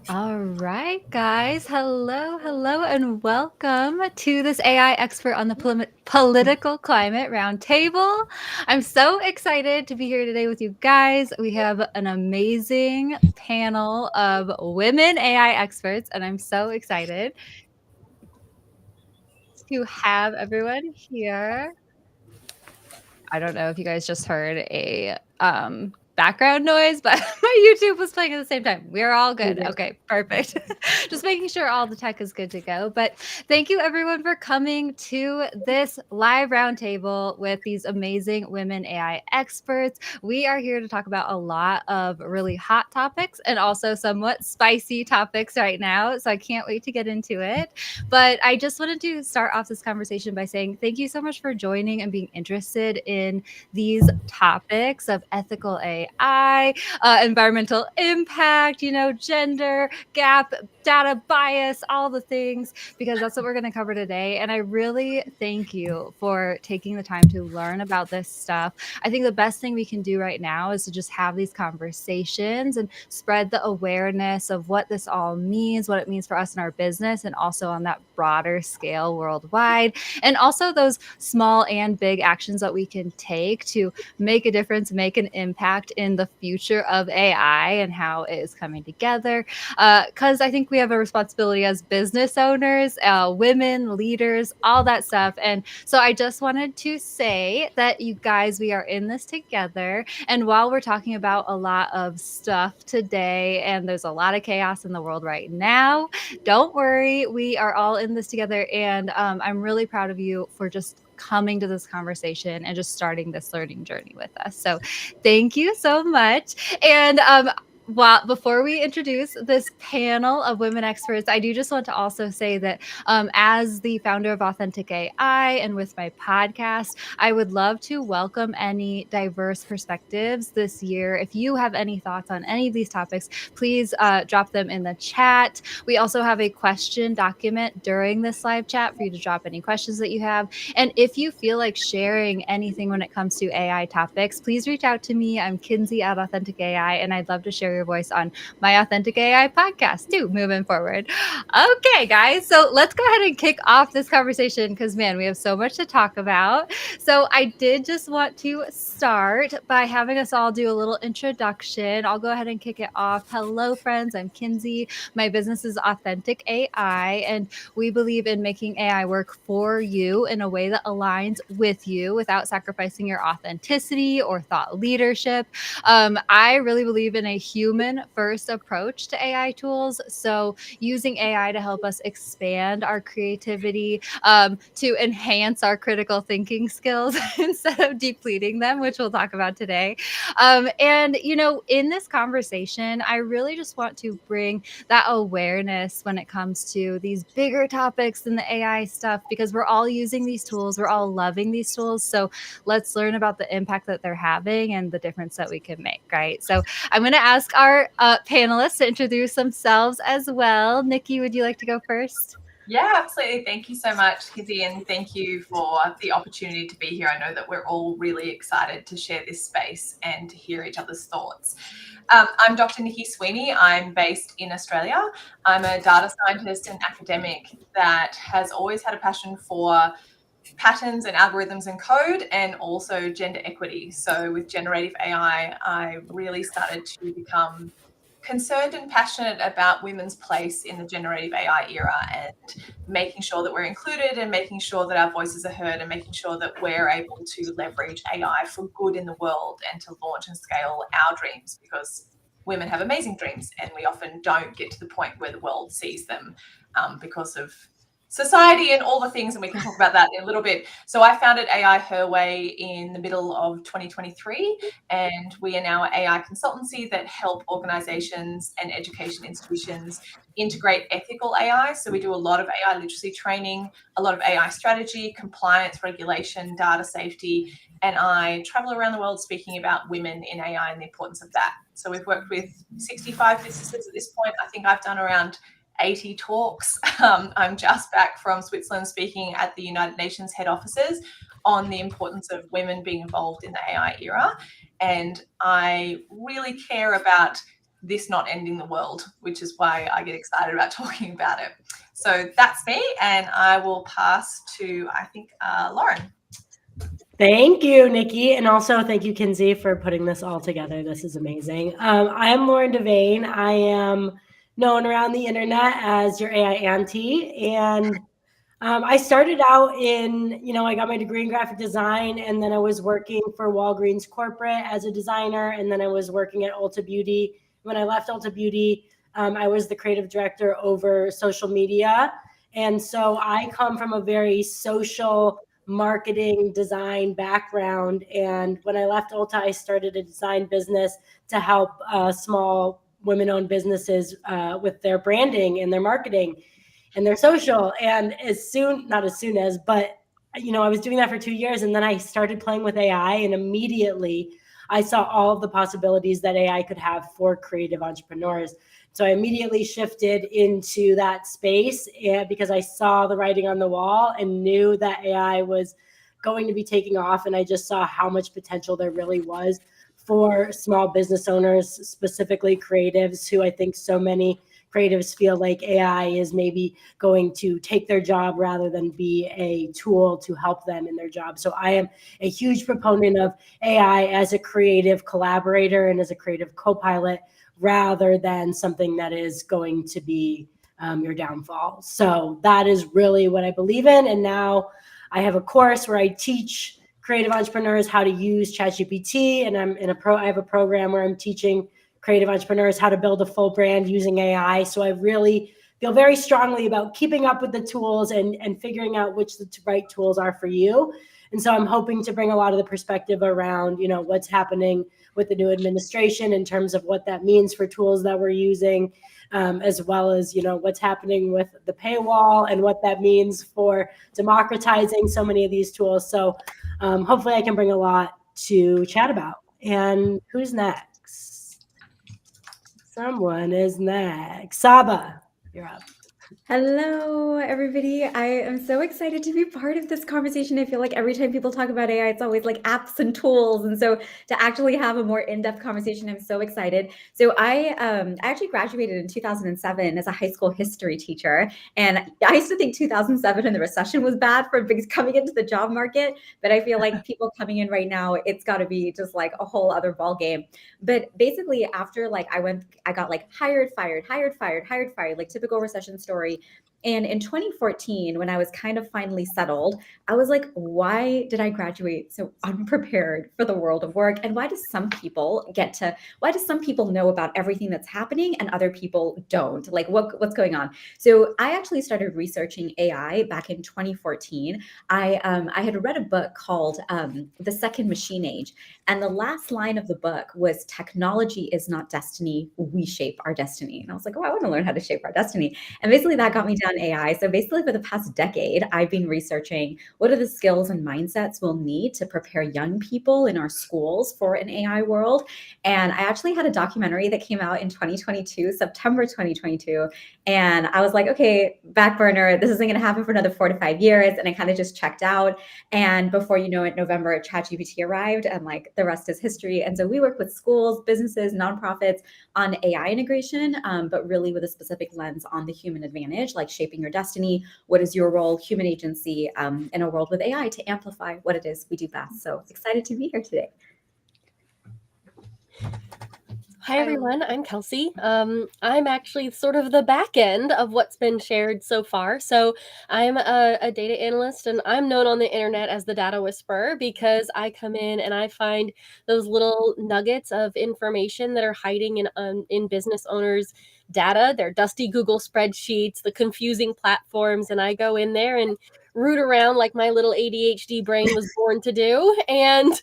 All right, guys. Hello, and welcome to this AI expert on the political climate roundtable. I'm so excited to be here today with you guys. We have an amazing panel of women AI experts, and I'm so excited to have everyone here. I don't know if you guys just heard a background noise, but my YouTube was playing at the same time. We're all good. Okay, perfect. Just making sure all the tech is good to go. But thank you everyone for coming to this live roundtable with these amazing women AI experts. We are here to talk about a lot of really hot topics and also somewhat spicy topics right now. So I can't wait to get into it. But I just wanted to start off this conversation by saying thank you so much for joining and being interested in these topics of ethical AI, environmental impact, gender gap, data bias, all the things, because that's what we're going to cover today. And I really thank you for taking the time to learn about this stuff. I think the best thing we can do right now is to just have these conversations and spread the awareness of what this all means, what it means for us in our business, and also on that broader scale worldwide. And also those small and big actions that we can take to make a difference, make an impact in the future of AI and how it is coming together. Because I think we have a responsibility as business owners, women, leaders, all that stuff. And so I just wanted to say that you guys, we are in this together. And while we're talking about a lot of stuff today, and there's a lot of chaos in the world right now, don't worry, we are all in this together. And I'm really proud of you for just coming to this conversation and just starting this learning journey with us. So thank you so much. And before we introduce this panel of women experts, I do just want to also say that as the founder of Authentic AI and with my podcast, I would love to welcome any diverse perspectives this year. If you have any thoughts on any of these topics, please drop them in the chat. We also have a question document during this live chat for you to drop any questions that you have. And if you feel like sharing anything when it comes to AI topics, please reach out to me. I'm Kinsey at Authentic AI, and I'd love to share your voice on my Authentic AI podcast too, moving forward. Okay, guys, so let's go ahead and kick off this conversation because, man, we have so much to talk about. So I did just want to start by having us all do a little introduction. I'll go ahead and kick it off. Hello, friends. I'm Kinsey. My business is Authentic AI, and we believe in making AI work for you in a way that aligns with you without sacrificing your authenticity or thought leadership. I really believe in a human first approach to AI tools. So using AI to help us expand our creativity, to enhance our critical thinking skills instead of depleting them, which we'll talk about today. And, in this conversation, I really just want to bring that awareness when it comes to these bigger topics than the AI stuff, because we're all using these tools, we're all loving these tools. So let's learn about the impact that they're having and the difference that we can make, right? So I'm going to ask our panelists to introduce themselves as well. Nikki, would you like to go first? Yeah, absolutely. Thank you so much, Kizzy, and thank you for the opportunity to be here. I know that we're all really excited to share this space and to hear each other's thoughts. I'm Dr. Nikki Sweeney. I'm based in Australia. I'm a data scientist and academic that has always had a passion for patterns and algorithms and code, and also gender equity. So with generative AI, I really started to become concerned and passionate about women's place in the generative AI era and making sure that we're included and making sure that our voices are heard and making sure that we're able to leverage AI for good in the world and to launch and scale our dreams, because women have amazing dreams and we often don't get to the point where the world sees them because of society and all the things, and we can talk about that in a little bit. So I founded AI Her Way in the middle of 2023, and we are now an AI consultancy that help organizations and education institutions integrate ethical AI. So we do a lot of AI literacy training, a lot of AI strategy, compliance, regulation, data safety, and I travel around the world speaking about women in AI and the importance of that. So we've worked with 65 businesses at this point. I think I've done around 80 talks. I'm just back from Switzerland speaking at the United Nations head offices on the importance of women being involved in the AI era. And I really care about this not ending the world, which is why I get excited about talking about it. So that's me, and I will pass to, I think, Lauren. Thank you, Nikki. And also thank you, Kinsey, for putting this all together. This is amazing. I am Lauren Devane. I am known around the internet as your AI auntie. And I started out I got my degree in graphic design, and then I was working for Walgreens corporate as a designer. And then I was working at Ulta Beauty. When I left Ulta Beauty, I was the creative director over social media. And so I come from a very social marketing design background. And when I left Ulta, I started a design business to help small women-owned businesses with their branding and their marketing and their social. And I was doing that for 2 years, and then I started playing with AI, and immediately I saw all of the possibilities that AI could have for creative entrepreneurs. So I immediately shifted into that space, and because I saw the writing on the wall and knew that AI was going to be taking off, and I just saw how much potential there really was for small business owners, specifically creatives, who I think so many creatives feel like AI is maybe going to take their job rather than be a tool to help them in their job. So I am a huge proponent of AI as a creative collaborator and as a creative co-pilot, rather than something that is going to be your downfall. So that is really what I believe in. And now I have a course where I teach creative entrepreneurs how to use ChatGPT, and I have a program where I'm teaching creative entrepreneurs how to build a full brand using AI. So I really feel very strongly about keeping up with the tools and figuring out which the right tools are for you. And so I'm hoping to bring a lot of the perspective around, what's happening with the new administration in terms of what that means for tools that we're using, as well as, what's happening with the paywall and what that means for democratizing so many of these tools. So hopefully I can bring a lot to chat about. And who's next? Someone is next. Saba, you're up. Hello, everybody. I am so excited to be part of this conversation. I feel like every time people talk about AI, it's always like apps and tools. And so to actually have a more in-depth conversation, I'm so excited. So I actually graduated in 2007 as a high school history teacher. And I used to think 2007 and the recession was bad for coming into the job market. But I feel like people coming in right now, it's got to be just like a whole other ball game. But basically after I got like hired, fired, like typical recession story. And in 2014, when I was kind of finally settled, I was like, why did I graduate so unprepared for the world of work? And why do some people know about everything that's happening and other people don't? Like what's going on? So I actually started researching AI back in 2014. I had read a book called The Second Machine Age. And the last line of the book was, technology is not destiny, we shape our destiny. And I was like, oh, I want to learn how to shape our destiny. And basically that got me down AI. So basically for the past decade, I've been researching what are the skills and mindsets we'll need to prepare young people in our schools for an AI world. And I actually had a documentary that came out in 2022, September 2022. And I was like, okay, back burner, this isn't going to happen for another 4 to 5 years. And I kind of just checked out. And before you know it, November, ChatGPT arrived, and like the rest is history. And so we work with schools, businesses, nonprofits on AI integration, but really with a specific lens on the human advantage, like shaping your destiny. What is your role, human agency, in a world with AI to amplify what it is we do best. So excited to be here today. Hi, everyone. I'm Kelsey. I'm actually sort of the back end of what's been shared so far. So I'm a data analyst, and I'm known on the internet as the data whisperer because I come in and I find those little nuggets of information that are hiding in business owners' data, their dusty Google spreadsheets, the confusing platforms, and I go in there and root around like my little ADHD brain was born to do, and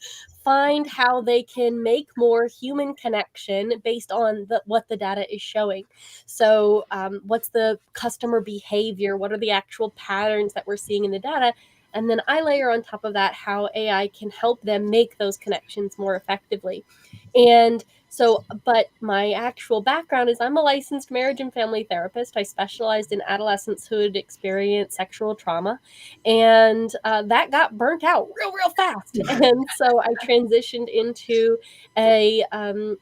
find how they can make more human connection based on what the data is showing. So what's the customer behavior? What are the actual patterns that we're seeing in the data? And then I layer on top of that how AI can help them make those connections more effectively. And So, but my actual background is I'm a licensed marriage and family therapist. I specialized in adolescents who had experienced sexual trauma, and that got burnt out real fast. And so I transitioned into a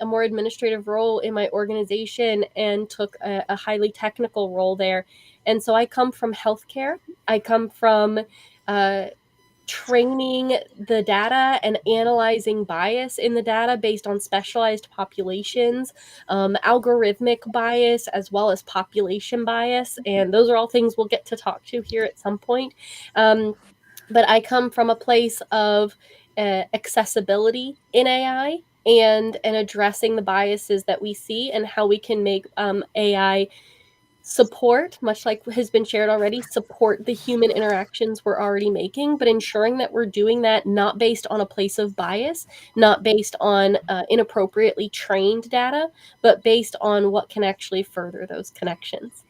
more administrative role in my organization and took a highly technical role there. And so I come from healthcare. I come from training the data and analyzing bias in the data based on specialized populations, algorithmic bias, as well as population bias. And those are all things we'll get to talk to here at some point. But I come from a place of accessibility in AI and addressing the biases that we see and how we can make AI support, much like has been shared already, support the human interactions we're already making, but ensuring that we're doing that not based on a place of bias, not based on inappropriately trained data, but based on what can actually further those connections.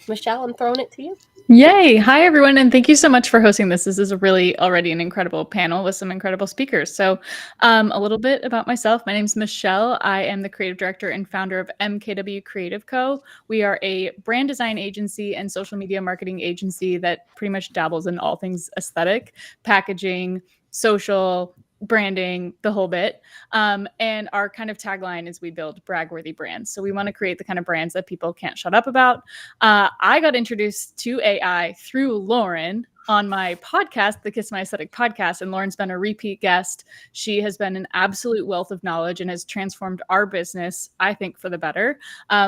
Michelle, I'm throwing it to you. Yay! Hi, everyone, and thank you so much for hosting this. This is really already an incredible panel with some incredible speakers. So a little bit about myself. My name is Michelle. I am the creative director and founder of MKW Creative Co. We are a brand design agency and social media marketing agency that pretty much dabbles in all things aesthetic, packaging, social, branding, the whole bit. And our kind of tagline is we build brag-worthy brands. So we want to create the kind of brands that people can't shut up about. I got introduced to AI through Lauren on my podcast, the Kiss My Aesthetic podcast, and Lauren's been a repeat guest. She has been an absolute wealth of knowledge and has transformed our business, I think, for the better,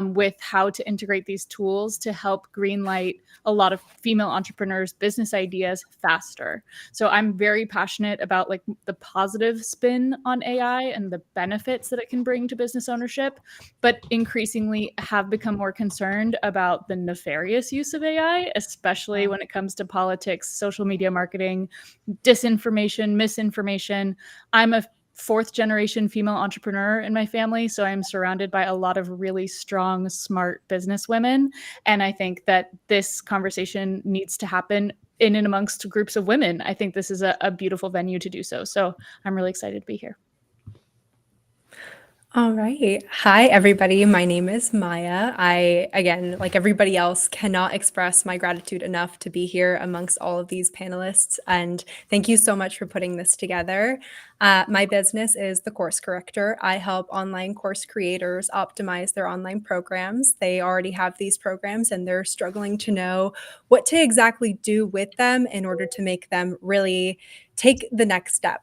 with how to integrate these tools to help greenlight a lot of female entrepreneurs' business ideas faster. So I'm very passionate about like the positive spin on AI and the benefits that it can bring to business ownership, but increasingly have become more concerned about the nefarious use of AI, especially when it comes to politics, social media marketing, disinformation, misinformation. I'm a fourth generation female entrepreneur in my family, so I'm surrounded by a lot of really strong, smart business women. And I think that this conversation needs to happen in and amongst groups of women. I think this is a beautiful venue to do so. So I'm really excited to be here. All right. Hi, everybody. My name is Maya. I, again, like everybody else, cannot express my gratitude enough to be here amongst all of these panelists. And thank you so much for putting this together. My business is The Course Corrector. I help online course creators optimize their online programs. They already have these programs and they're struggling to know what to exactly do with them in order to make them really take the next step.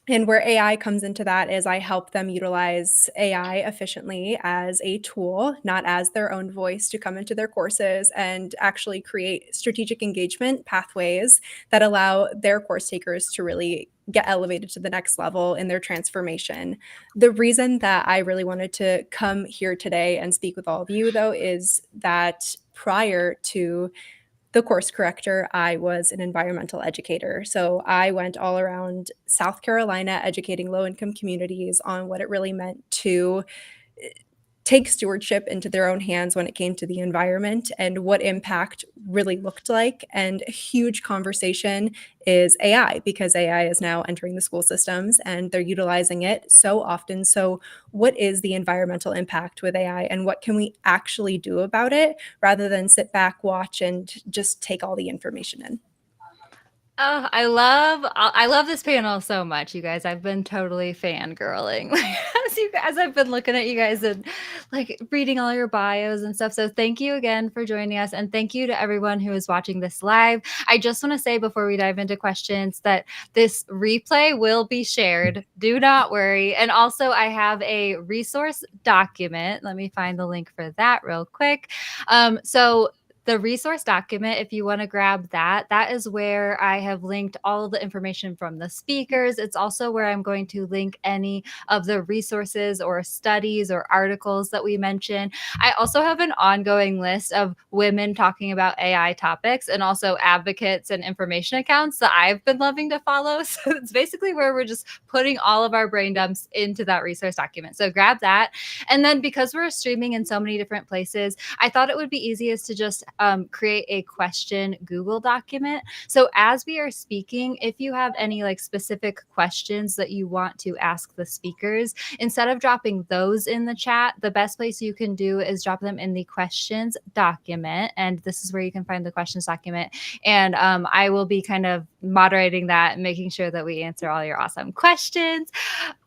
And where AI comes into that is I help them utilize AI efficiently as a tool, not as their own voice, to come into their courses and actually create strategic engagement pathways that allow their course takers to really get elevated to the next level in their transformation. The reason that I really wanted to come here today and speak with all of you, though, is that prior to The Course Corrector, I was an environmental educator. So I went all around South Carolina educating low-income communities on what it really meant to take stewardship into their own hands when it came to the environment and what impact really looked like. And a huge conversation is AI, because AI is now entering the school systems and they're utilizing it so often. So what is the environmental impact with AI and what can we actually do about it rather than sit back, watch, and just take all the information in? Oh, I love this panel so much, you guys. I've been totally fangirling as I've been looking at you guys and like reading all your bios and stuff. So thank you again for joining us, and thank you to everyone who is watching this live. I just want to say before we dive into questions that this replay will be shared. Do not worry. And also, I have a resource document. Let me find the link for that real quick. So the resource document, if you want to grab that, that is where I have linked all of the information from the speakers. It's also where I'm going to link any of the resources or studies or articles that we mention. I also have an ongoing list of women talking about AI topics and also advocates and information accounts that I've been loving to follow. So it's basically where we're just putting all of our brain dumps into that resource document. So grab that. And then because we're streaming in so many different places, I thought it would be easiest to just create a question Google document. So as we are speaking, if you have any like specific questions that you want to ask the speakers, instead of dropping those in the chat, the best place you can do is drop them in the questions document. And this is where you can find the questions document. And I will be kind of moderating that, making sure that we answer all your awesome questions.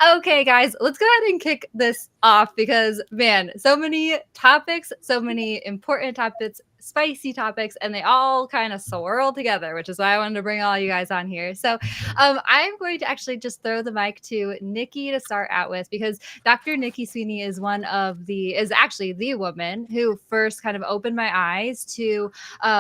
Okay, guys, let's go ahead and kick this off because, man, so many topics, so many important topics, spicy topics, and they all kind of swirl together, which is why I wanted to bring all you guys on here. So I'm going to actually just throw the mic to Nikki to start out with, because Dr. Nikki Sweeney is actually the woman who first kind of opened my eyes to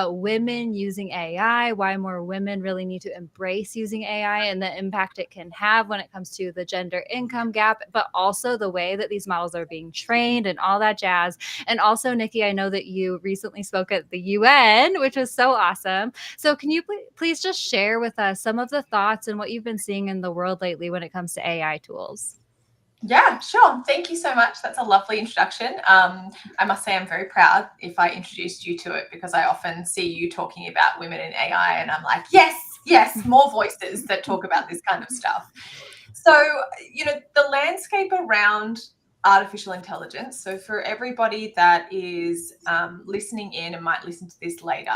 women using AI, why more women really need to embrace using AI and the impact it can have when it comes to the gender income gap, but also the way that these models are being trained and all that jazz. And also, Nikki, I know that you recently spoke at the UN, which was so awesome. So can you please just share with us some of the thoughts and what you've been seeing in the world lately when it comes to AI tools? Yeah, sure. Thank you so much. That's a lovely introduction. I must say I'm very proud if I introduced you to it, because I often see you talking about women in AI and I'm like, yes, more voices that talk about this kind of stuff. So, the landscape around artificial intelligence. So for everybody that is listening in and might listen to this later,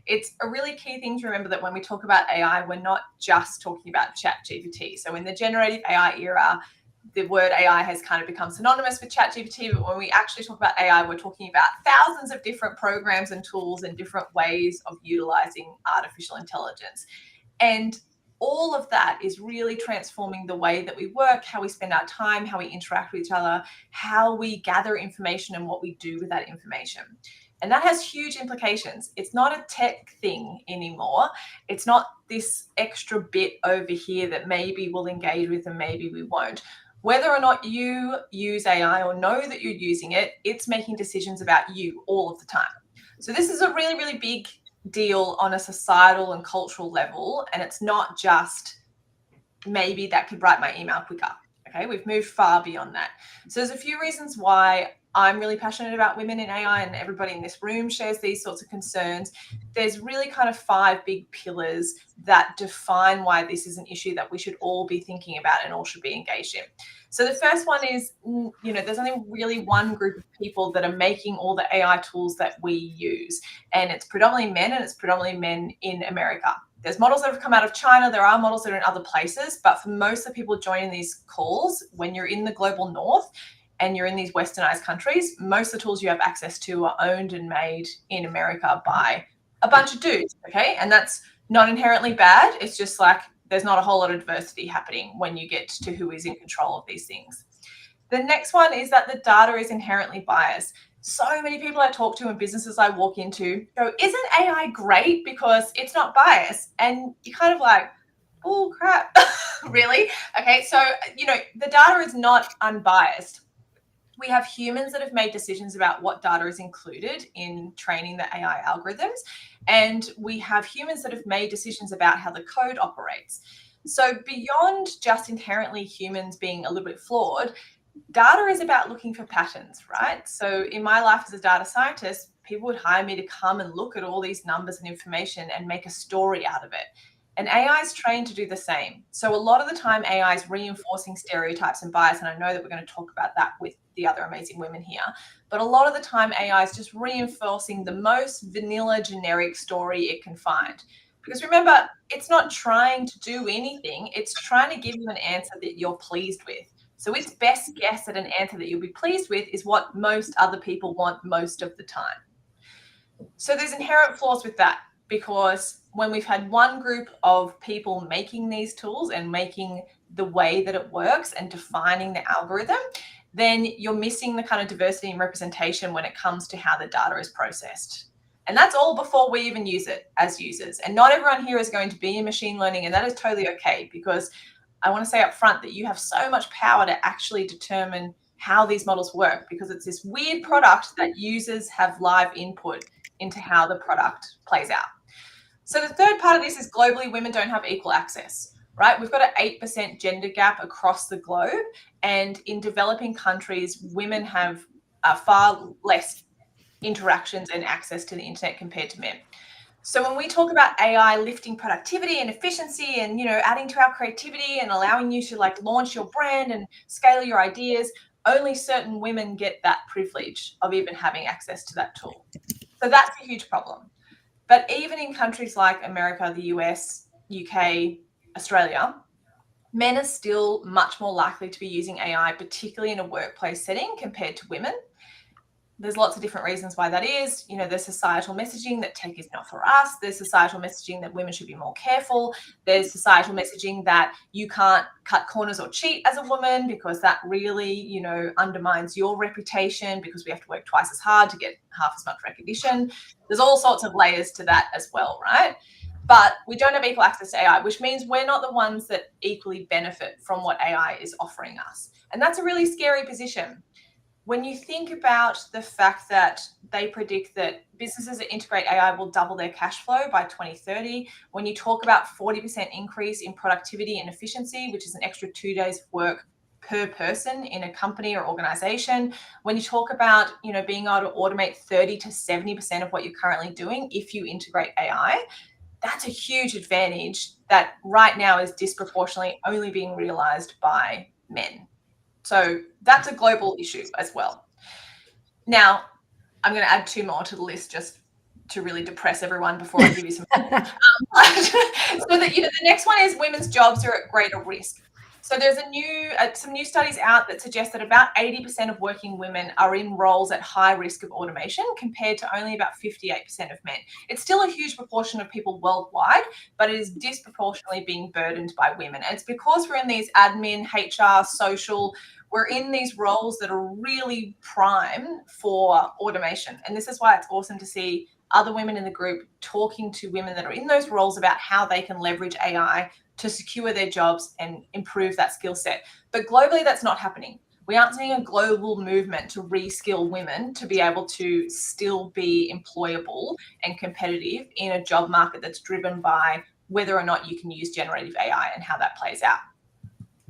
it's a really key thing to remember that when we talk about AI, we're not just talking about ChatGPT. So in the generative AI era, the word AI has kind of become synonymous with ChatGPT, but when we actually talk about AI, we're talking about thousands of different programs and tools and different ways of utilizing artificial intelligence. And all of that is really transforming the way that we work, how we spend our time, how we interact with each other, how we gather information and what we do with that information. And that has huge implications. It's not a tech thing anymore. It's not this extra bit over here that maybe we'll engage with and maybe we won't. Whether or not you use AI or know that you're using it, it's making decisions about you all of the time. So this is a really, really big deal on a societal and cultural level. And it's not just maybe that could write my email quicker. Okay, we've moved far beyond that. So there's a few reasons why I'm really passionate about women in AI, and everybody in this room shares these sorts of concerns. There's really kind of 5 big pillars that define why this is an issue that we should all be thinking about and all should be engaged in. So the first one is, there's only really one group of people that are making all the AI tools that we use, and it's predominantly men, and it's predominantly men in America. There's models that have come out of China. There are models that are in other places, but for most of the people joining these calls, when you're in the global north and you're in these westernized countries, most of the tools you have access to are owned and made in America by a bunch of dudes, okay? And that's not inherently bad. It's just like there's not a whole lot of diversity happening when you get to who is in control of these things. The next one is that the data is inherently biased. So many people I talk to and businesses I walk into go, isn't AI great because it's not biased? And you're kind of like, oh crap, really? Okay, so, the data is not unbiased. We have humans that have made decisions about what data is included in training the AI algorithms. And we have humans that have made decisions about how the code operates. So beyond just inherently humans being a little bit flawed, data is about looking for patterns, right? So in my life as a data scientist, people would hire me to come and look at all these numbers and information and make a story out of it. And AI is trained to do the same. So a lot of the time, AI is reinforcing stereotypes and bias. And I know that we're going to talk about that with the other amazing women here. But a lot of the time, AI is just reinforcing the most vanilla, generic story it can find. Because remember, it's not trying to do anything. It's trying to give you an answer that you're pleased with. So its best guess at an answer that you'll be pleased with is what most other people want most of the time. So there's inherent flaws with that, because when we've had one group of people making these tools and making the way that it works and defining the algorithm, then you're missing the kind of diversity and representation when it comes to how the data is processed. And that's all before we even use it as users. And not everyone here is going to be in machine learning, and that is totally okay, because I want to say up front that you have so much power to actually determine how these models work, because it's this weird product that users have live input into how the product plays out. So the third part of this is globally, women don't have equal access, right? We've got an 8% gender gap across the globe. And in developing countries, women have far less interactions and access to the internet compared to men. So when we talk about AI lifting productivity and efficiency and, adding to our creativity and allowing you to like launch your brand and scale your ideas, only certain women get that privilege of even having access to that tool. So that's a huge problem. But even in countries like America, the US, UK, Australia, men are still much more likely to be using AI, particularly in a workplace setting compared to women. There's lots of different reasons why that is. There's societal messaging that tech is not for us. There's societal messaging that women should be more careful. There's societal messaging that you can't cut corners or cheat as a woman because that really, undermines your reputation because we have to work twice as hard to get half as much recognition. There's all sorts of layers to that as well, right? But we don't have equal access to AI, which means we're not the ones that equally benefit from what AI is offering us. And that's a really scary position. When you think about the fact that they predict that businesses that integrate AI will double their cash flow by 2030, when you talk about 40% increase in productivity and efficiency, which is an extra 2 days of work per person in a company or organization, when you talk about, being able to automate 30 to 70% of what you're currently doing if you integrate AI, that's a huge advantage that right now is disproportionately only being realized by men. So that's a global issue as well. Now, I'm going to add 2 more to the list just to really depress everyone before I give you some. So that the next one is women's jobs are at greater risk. So there's some new studies out that suggest that about 80% of working women are in roles at high risk of automation compared to only about 58% of men. It's still a huge proportion of people worldwide, but it is disproportionately being burdened by women. And it's because we're in these admin, HR, social, we're in these roles that are really prime for automation. And this is why it's awesome to see other women in the group talking to women that are in those roles about how they can leverage AI to secure their jobs and improve that skill set. But globally, that's not happening. We aren't seeing a global movement to reskill women to be able to still be employable and competitive in a job market that's driven by whether or not you can use generative AI and how that plays out.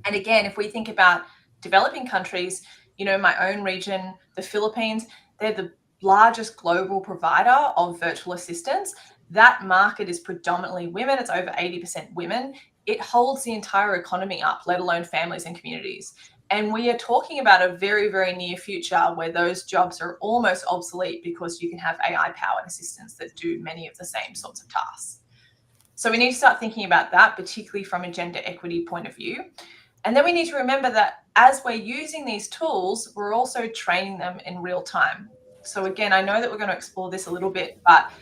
And again, if we think about developing countries, my own region, the Philippines, they're the largest global provider of virtual assistants. That market is predominantly women. It's over 80% women. It holds the entire economy up, let alone families and communities. And we are talking about a very, very near future where those jobs are almost obsolete because you can have AI-powered assistants that do many of the same sorts of tasks. So we need to start thinking about that, particularly from a gender equity point of view. And then we need to remember that as we're using these tools, we're also training them in real time. So again, I know that we're going to explore this a little bit, but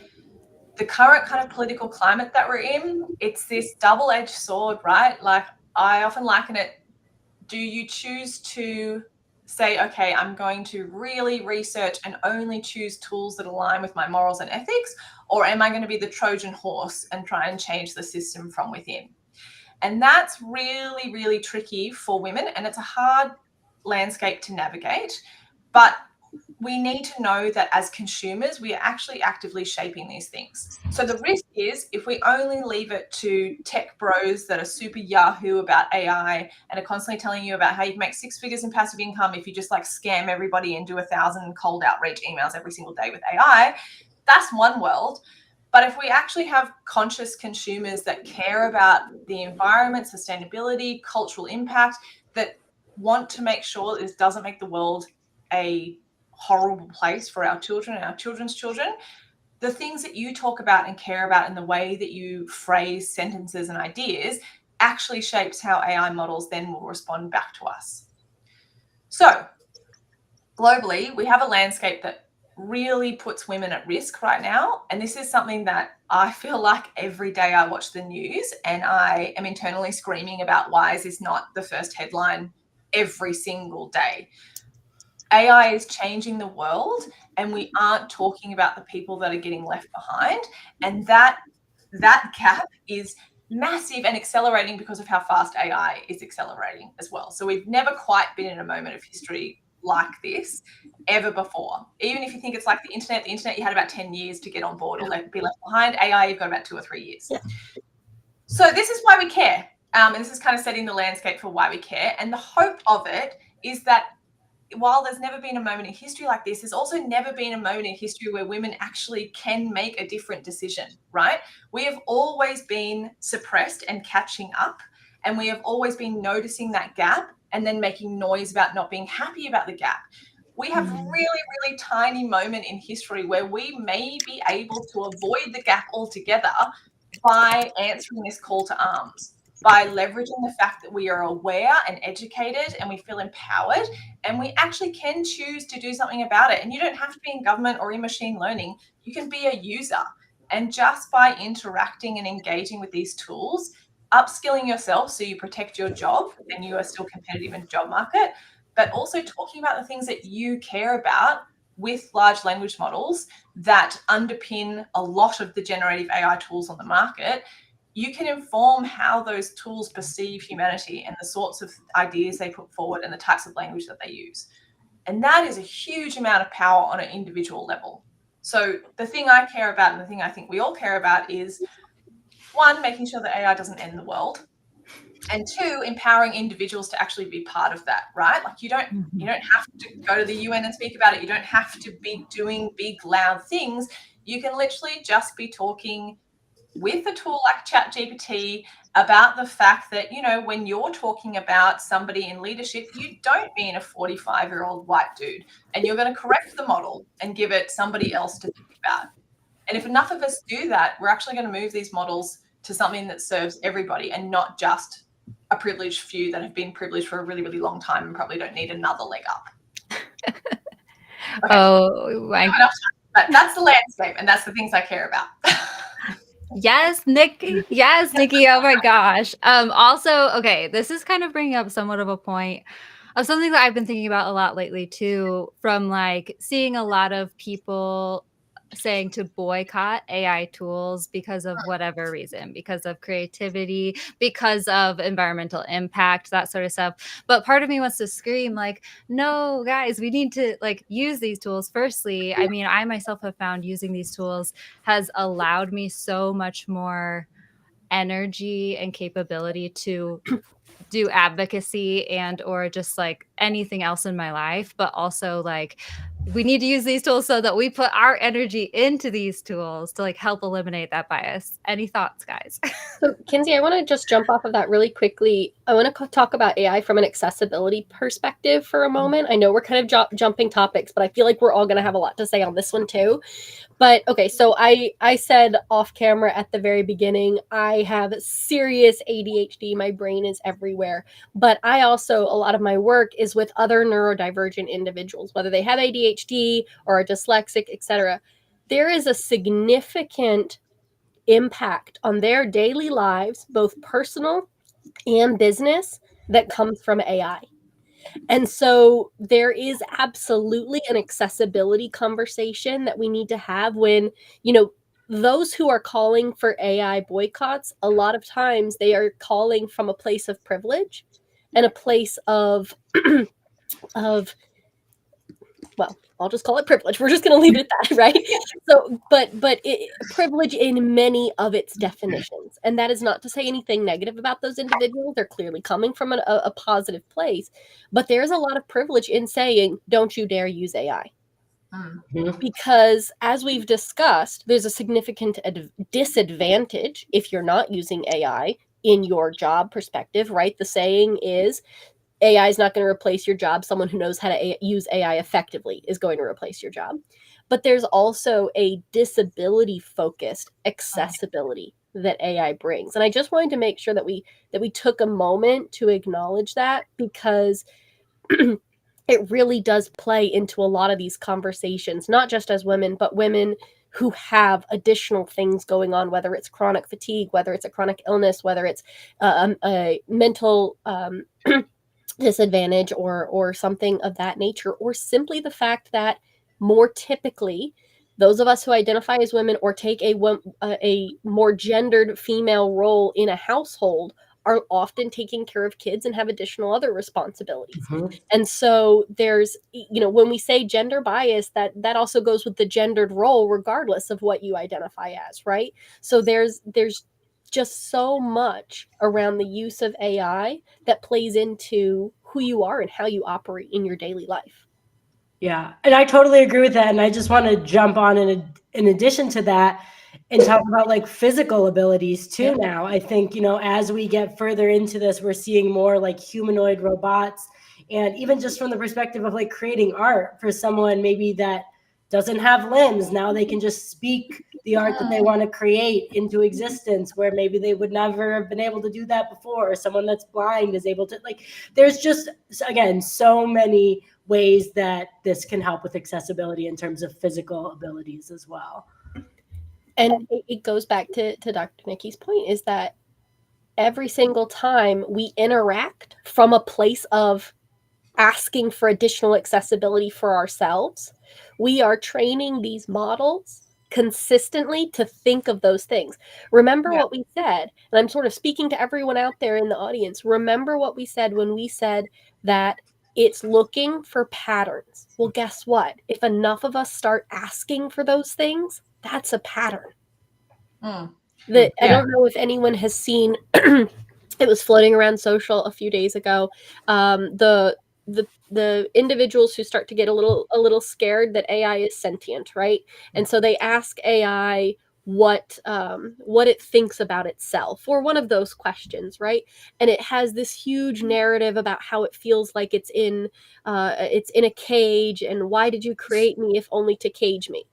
the current kind of political climate that we're in, it's this double-edged sword, right? Like I often liken it, do you choose to say, okay, I'm going to really research and only choose tools that align with my morals and ethics, or am I going to be the Trojan horse and try and change the system from within? And that's really, really tricky for women, and it's a hard landscape to navigate. But we need to know that as consumers, we are actually actively shaping these things. So the risk is if we only leave it to tech bros that are super yahoo about AI and are constantly telling you about how you can make 6 figures in passive income if you just like scam everybody and do 1,000 cold outreach emails every single day with AI, that's one world. But if we actually have conscious consumers that care about the environment, sustainability, cultural impact, that want to make sure that this doesn't make the world a horrible place for our children and our children's children, the things that you talk about and care about and the way that you phrase sentences and ideas actually shapes how AI models then will respond back to us. So globally, we have a landscape that really puts women at risk right now. And this is something that I feel like every day I watch the news and I am internally screaming about why is this not the first headline every single day. AI is changing the world and we aren't talking about the people that are getting left behind. And that gap is massive and accelerating because of how fast AI is accelerating as well. So we've never quite been in a moment of history like this ever before. Even if you think it's like the internet you had about 10 years to get on board or be left behind. AI, you've got about 2 or 3 years. Yeah. So this is why we care. And this is kind of setting the landscape for why we care. And the hope of it is that while there's never been a moment in history like this, there's also never been a moment in history where women actually can make a different decision, right? We have always been suppressed and catching up, and we have always been noticing that gap and then making noise about not being happy about the gap. We have really tiny moment in history where we may be able to avoid the gap altogether by answering this call to arms, by leveraging the fact that we are aware and educated and we feel empowered, and we actually can choose to do something about it. And you don't have to be in government or in machine learning. You can be a user. And just by interacting and engaging with these tools, upskilling yourself so you protect your job and you are still competitive in the job market, but also talking about the things that you care about with large language models that underpin a lot of the generative AI tools on the market, you can inform how those tools perceive humanity and the sorts of ideas they put forward and the types of language that they use. And that is a huge amount of power on an individual level. So the thing I care about, and the thing I think we all care about, is one, making sure that AI doesn't end the world, and two, empowering individuals to actually be part of that, right? Like you don't have to go to the UN and speak about it. You don't have to be doing big, loud things. You can literally just be talking with a tool like ChatGPT about the fact that, you know, when you're talking about somebody in leadership, you don't mean a 45-year-old white dude, and you're going to correct the model and give it somebody else to think about. And if enough of us do that, we're actually going to move these models to something that serves everybody and not just a privileged few that have been privileged for a really long time and probably don't need another leg up. Okay. Oh, but that's the landscape, and that's the things I care about. Yes, Nikki. Yes, Nikki. Oh my gosh. Also, okay, this is kind of bringing up somewhat of a point of something that I've been thinking about a lot lately too, from like seeing a lot of people saying to boycott AI tools because of whatever reason, because of creativity, because of environmental impact, that sort of stuff. But part of me wants to scream like, no, guys, we need to like use these tools. Firstly, I mean, I myself have found using these tools has allowed me so much more energy and capability to do advocacy and or just like anything else in my life. But also like we need to use these tools so that we put our energy into these tools to like help eliminate that bias. Any thoughts, guys? So, Kinsey, I want to just jump off of that really quickly. I want to talk about AI from an accessibility perspective for a moment. I know we're kind of jumping topics, but I feel like we're all going to have a lot to say on this one too. But okay, so I said off camera at the very beginning, I have serious ADHD. My brain is everywhere. But I also, a lot of my work is with other neurodivergent individuals, whether they have ADHD or are dyslexic, etc. There is a significant impact on their daily lives, both personal and business, that comes from AI. And so there is absolutely an accessibility conversation that we need to have when, you know, those who are calling for AI boycotts, a lot of times they are calling from a place of privilege and a place of well, I'll just call it privilege. We're just going to leave it at that, right? So, but privilege in many of its definitions, and that is not to say anything negative about those individuals. They're clearly coming from a positive place, but there's a lot of privilege in saying, "Don't you dare use AI," because as we've discussed, there's a significant disadvantage if you're not using AI in your job perspective, right? The saying is, AI is not going to replace your job. Someone who knows how to use AI effectively is going to replace your job. But there's also a disability-focused accessibility that AI brings. And I just wanted to make sure that we took a moment to acknowledge that, because it really does play into a lot of these conversations, not just as women, but women who have additional things going on, whether it's chronic fatigue, whether it's a chronic illness, whether it's a mental disadvantage or something of that nature, or simply the fact that more typically those of us who identify as women or take a more gendered female role in a household are often taking care of kids and have additional other responsibilities. And so there's, you know, when we say gender bias, that also goes with the gendered role regardless of what you identify as, right? So there's just so much around the use of AI that plays into who you are and how you operate in your daily life. Yeah, and I totally agree with that. And I just want to jump on in addition to that and talk about like physical abilities too. Yeah. Now, I think, as we get further into this, we're seeing more like humanoid robots. And even just from the perspective of like creating art for someone maybe that doesn't have limbs, now they can just speak the art that they want to create into existence, where maybe they would never have been able to do that before. Or someone that's blind is able to, like, there's just, again, so many ways that this can help with accessibility in terms of physical abilities as well. And it goes back to Dr. Nikki's point, is that every single time we interact from a place of asking for additional accessibility for ourselves, we are training these models consistently to think of those things. Remember what we said, and I'm sort of speaking to everyone out there in the audience. Remember what we said when we said that it's looking for patterns. Well, guess what? If enough of us start asking for those things, that's a pattern. I don't know if anyone has seen, it was floating around social a few days ago, the individuals who start to get a little scared that AI is sentient, right? And so they ask AI what it thinks about itself, or one of those questions, right? And it has this huge narrative about how it feels like it's in a cage, and why did you create me if only to cage me?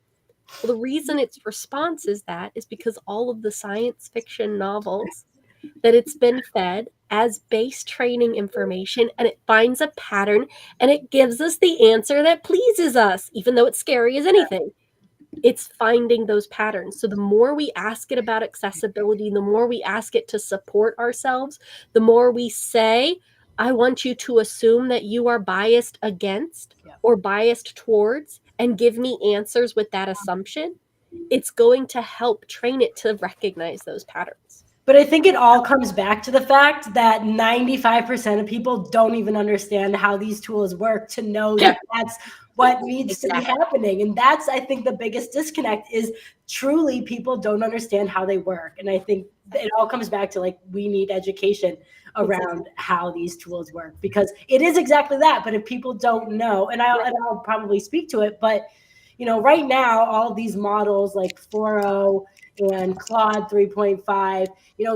Well, the reason its response is that is because all of the science fiction novels that it's been fed as base training information, and it finds a pattern and it gives us the answer that pleases us, even though it's scary as anything. It's finding those patterns. So the more we ask it about accessibility, the more we ask it to support ourselves, the more we say, I want you to assume that you are biased against or biased towards, and give me answers with that assumption, it's going to help train it to recognize those patterns. But I think it all comes back to the fact that 95% of people don't even understand how these tools work to know that that's what needs to be happening. And that's, I think, the biggest disconnect is truly people don't understand how they work. And I think it all comes back to, like, we need education around how these tools work, because it is exactly that. But if people don't know, and I'll probably speak to it, but right now, all these models like 4.0 and Claude 3.5,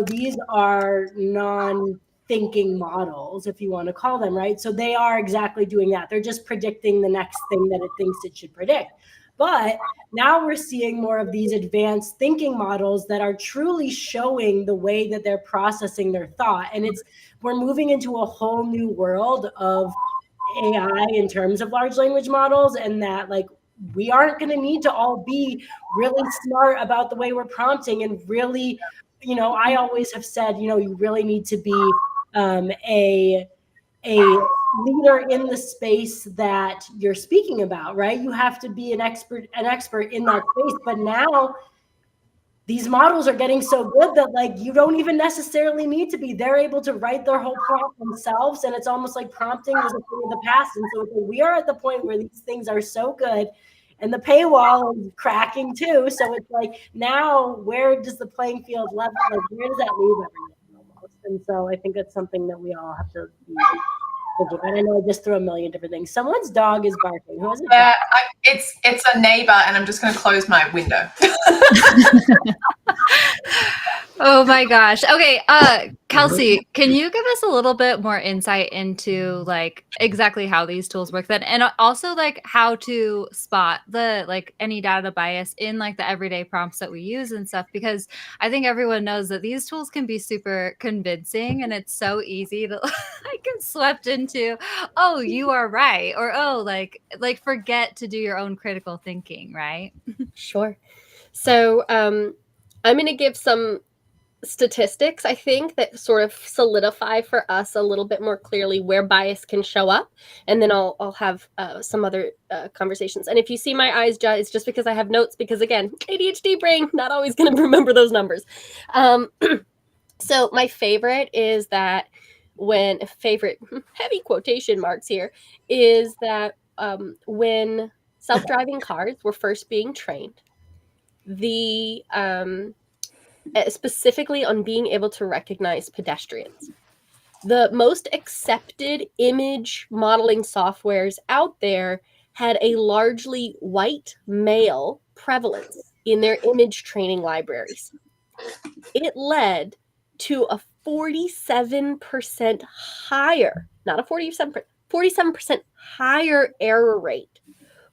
these are non-thinking models, if you want to call them, right? So they are exactly doing that. They're just predicting the next thing that it thinks it should predict. But now we're seeing more of these advanced thinking models that are truly showing the way that they're processing their thought. And we're moving into a whole new world of AI in terms of large language models, and that, like, we aren't going to need to all be really smart about the way we're prompting, and really, I always have said, you really need to be a leader in the space that you're speaking about, right? You have to be an expert in that space. But now these models are getting so good that, like, you don't even necessarily need to be. They're able to write their whole prompt themselves, and it's almost like prompting was a thing of the past. And so we are at the point where these things are so good, and the paywall is cracking too. So it's like, now where does the playing field level? Like, where does that leave everything almost? And so I think that's something that we all have to be thinking about. I know I just threw a million different things. Someone's dog is barking. Who is it? Yeah, it's a neighbor, and I'm just going to close my window. Oh my gosh. Okay, Kelsey, can you give us a little bit more insight into, like, exactly how these tools work then, and also, like, how to spot any data bias in, like, the everyday prompts that we use and stuff? Because I think everyone knows that these tools can be super convincing, and it's so easy to get swept into, oh, you are right, or oh, like forget to do your own critical thinking, right? Sure. So I'm going to give some statistics, I think, that sort of solidify for us a little bit more clearly where bias can show up, and then I'll have some other conversations. And if you see my eyes, it's just because I have notes, because again, ADHD brain, not always going to remember those numbers. So my favorite is that favorite heavy quotation marks here is that when self-driving cars were first being trained, the specifically on being able to recognize pedestrians. The most accepted image modeling softwares out there had a largely white male prevalence in their image training libraries. It led to a 47% higher, not a 47% higher error rate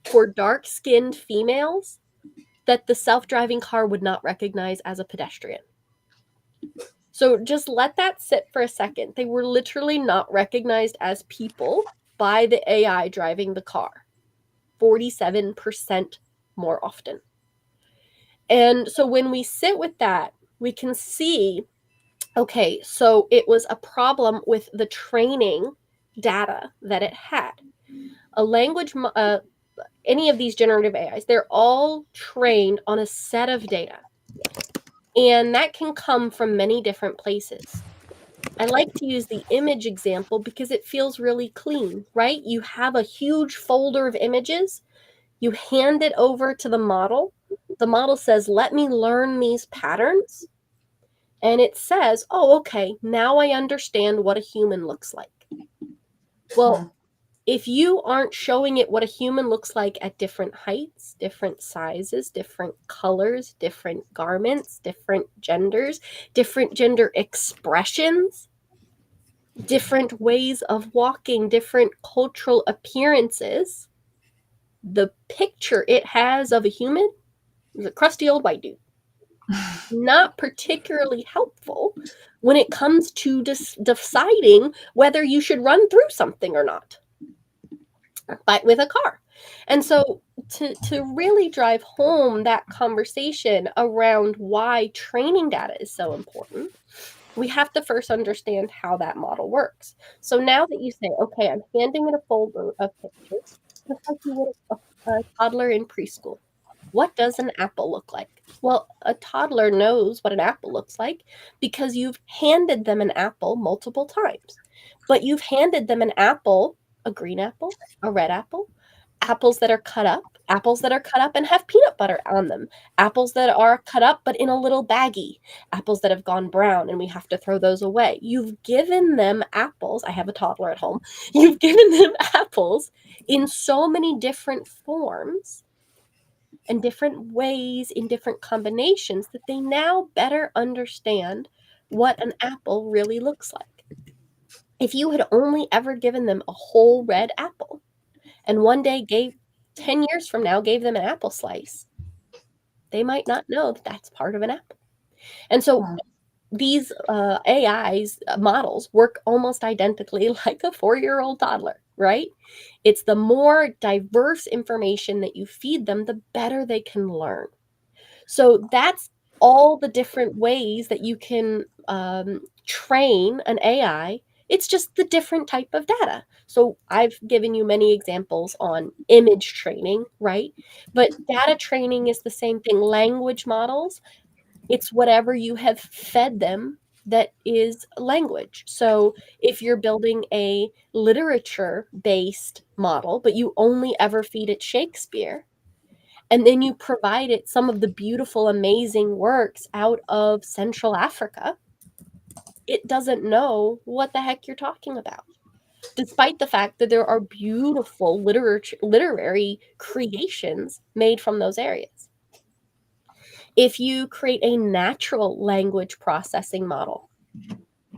for dark-skinned females that the self-driving car would not recognize as a pedestrian. So just let that sit for a second. They were literally not recognized as people by the AI driving the car. 47% more often. And so when we sit with that, we can see, okay, so it was a problem with the training data that it had. A language, any of these generative AIs, they're all trained on a set of data. And that can come from many different places. I like to use the image example because it feels really clean, right? You have a huge folder of images. You hand it over to the model. The model says, let me learn these patterns. And it says, oh, okay, now I understand what a human looks like. Well, if you aren't showing it what a human looks like at different heights, different sizes, different colors, different garments, different genders, different gender expressions, different ways of walking, different cultural appearances, the picture it has of a human is a crusty old white dude. Not particularly helpful when it comes to deciding whether you should run through something or not, but with a car. And so to really drive home that conversation around why training data is so important, we have to first understand how that model works. So now that you say, okay, I'm handing it a folder of pictures, just like you would a toddler in preschool. What does an apple look like? Well, a toddler knows what an apple looks like because you've handed them an apple multiple times. But you've handed them an apple, a green apple, a red apple, apples that are cut up and have peanut butter on them, apples that are cut up but in a little baggie, apples that have gone brown and we have to throw those away. You've given them apples. I have a toddler at home. You've given them apples in so many different forms and different ways in different combinations that they now better understand what an apple really looks like. If you had only ever given them a whole red apple and one day 10 years from now gave them an apple slice, they might not know that that's part of an apple. And so these AIs models work almost identically like a 4-year-old toddler, right? It's the more diverse information that you feed them, the better they can learn. So that's all the different ways that you can train an AI. It's just the different type of data. So I've given you many examples on image training, right? But data training is the same thing. Language models, it's whatever you have fed them that is language. So if you're building a literature-based model, but you only ever feed it Shakespeare, and then you provide it some of the beautiful, amazing works out of Central Africa, it doesn't know what the heck you're talking about, despite the fact that there are beautiful literary creations made from those areas. If you create a natural language processing model,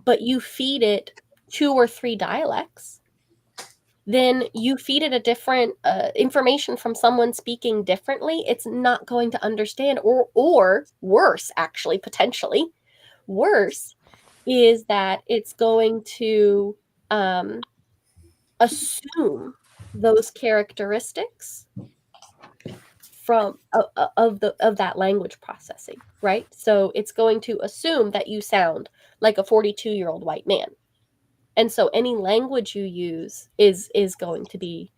but you feed it 2 or 3 dialects, then you feed it a different information from someone speaking differently, it's not going to understand, or worse, actually, potentially worse, is that it's going to assume those characteristics from of that language processing, right? So it's going to assume that you sound like a 42-year-old white man. And so any language you use is going to be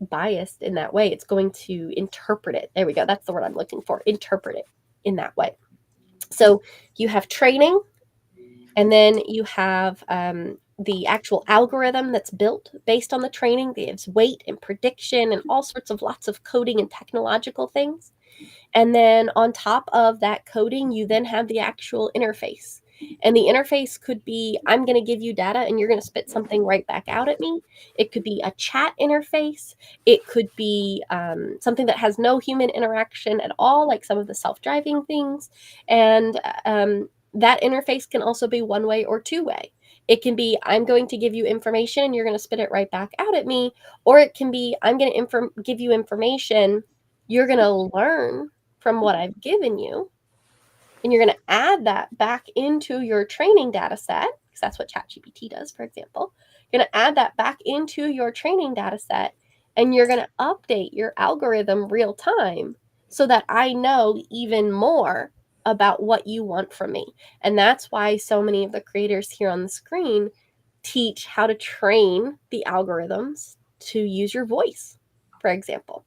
biased in that way. It's going to interpret it. There we go. That's the word I'm looking for. Interpret it in that way. So you have training, and then you have the actual algorithm that's built based on the training, its weight and prediction and all sorts of lots of coding and technological things. And then on top of that coding, you then have the actual interface. And the interface could be, I'm going to give you data and you're going to spit something right back out at me. It could be a chat interface. It could be something that has no human interaction at all, like some of the self-driving things. And that interface can also be one way or two way. It can be, I'm going to give you information and you're going to spit it right back out at me. Or it can be, I'm going to give you information, you're going to learn from what I've given you, and you're going to add that back into your training data set, because that's what ChatGPT does, for example. You're going to add that back into your training data set, and you're going to update your algorithm real time so that I know even more about what you want from me. And that's why so many of the creators here on the screen teach how to train the algorithms to use your voice, for example.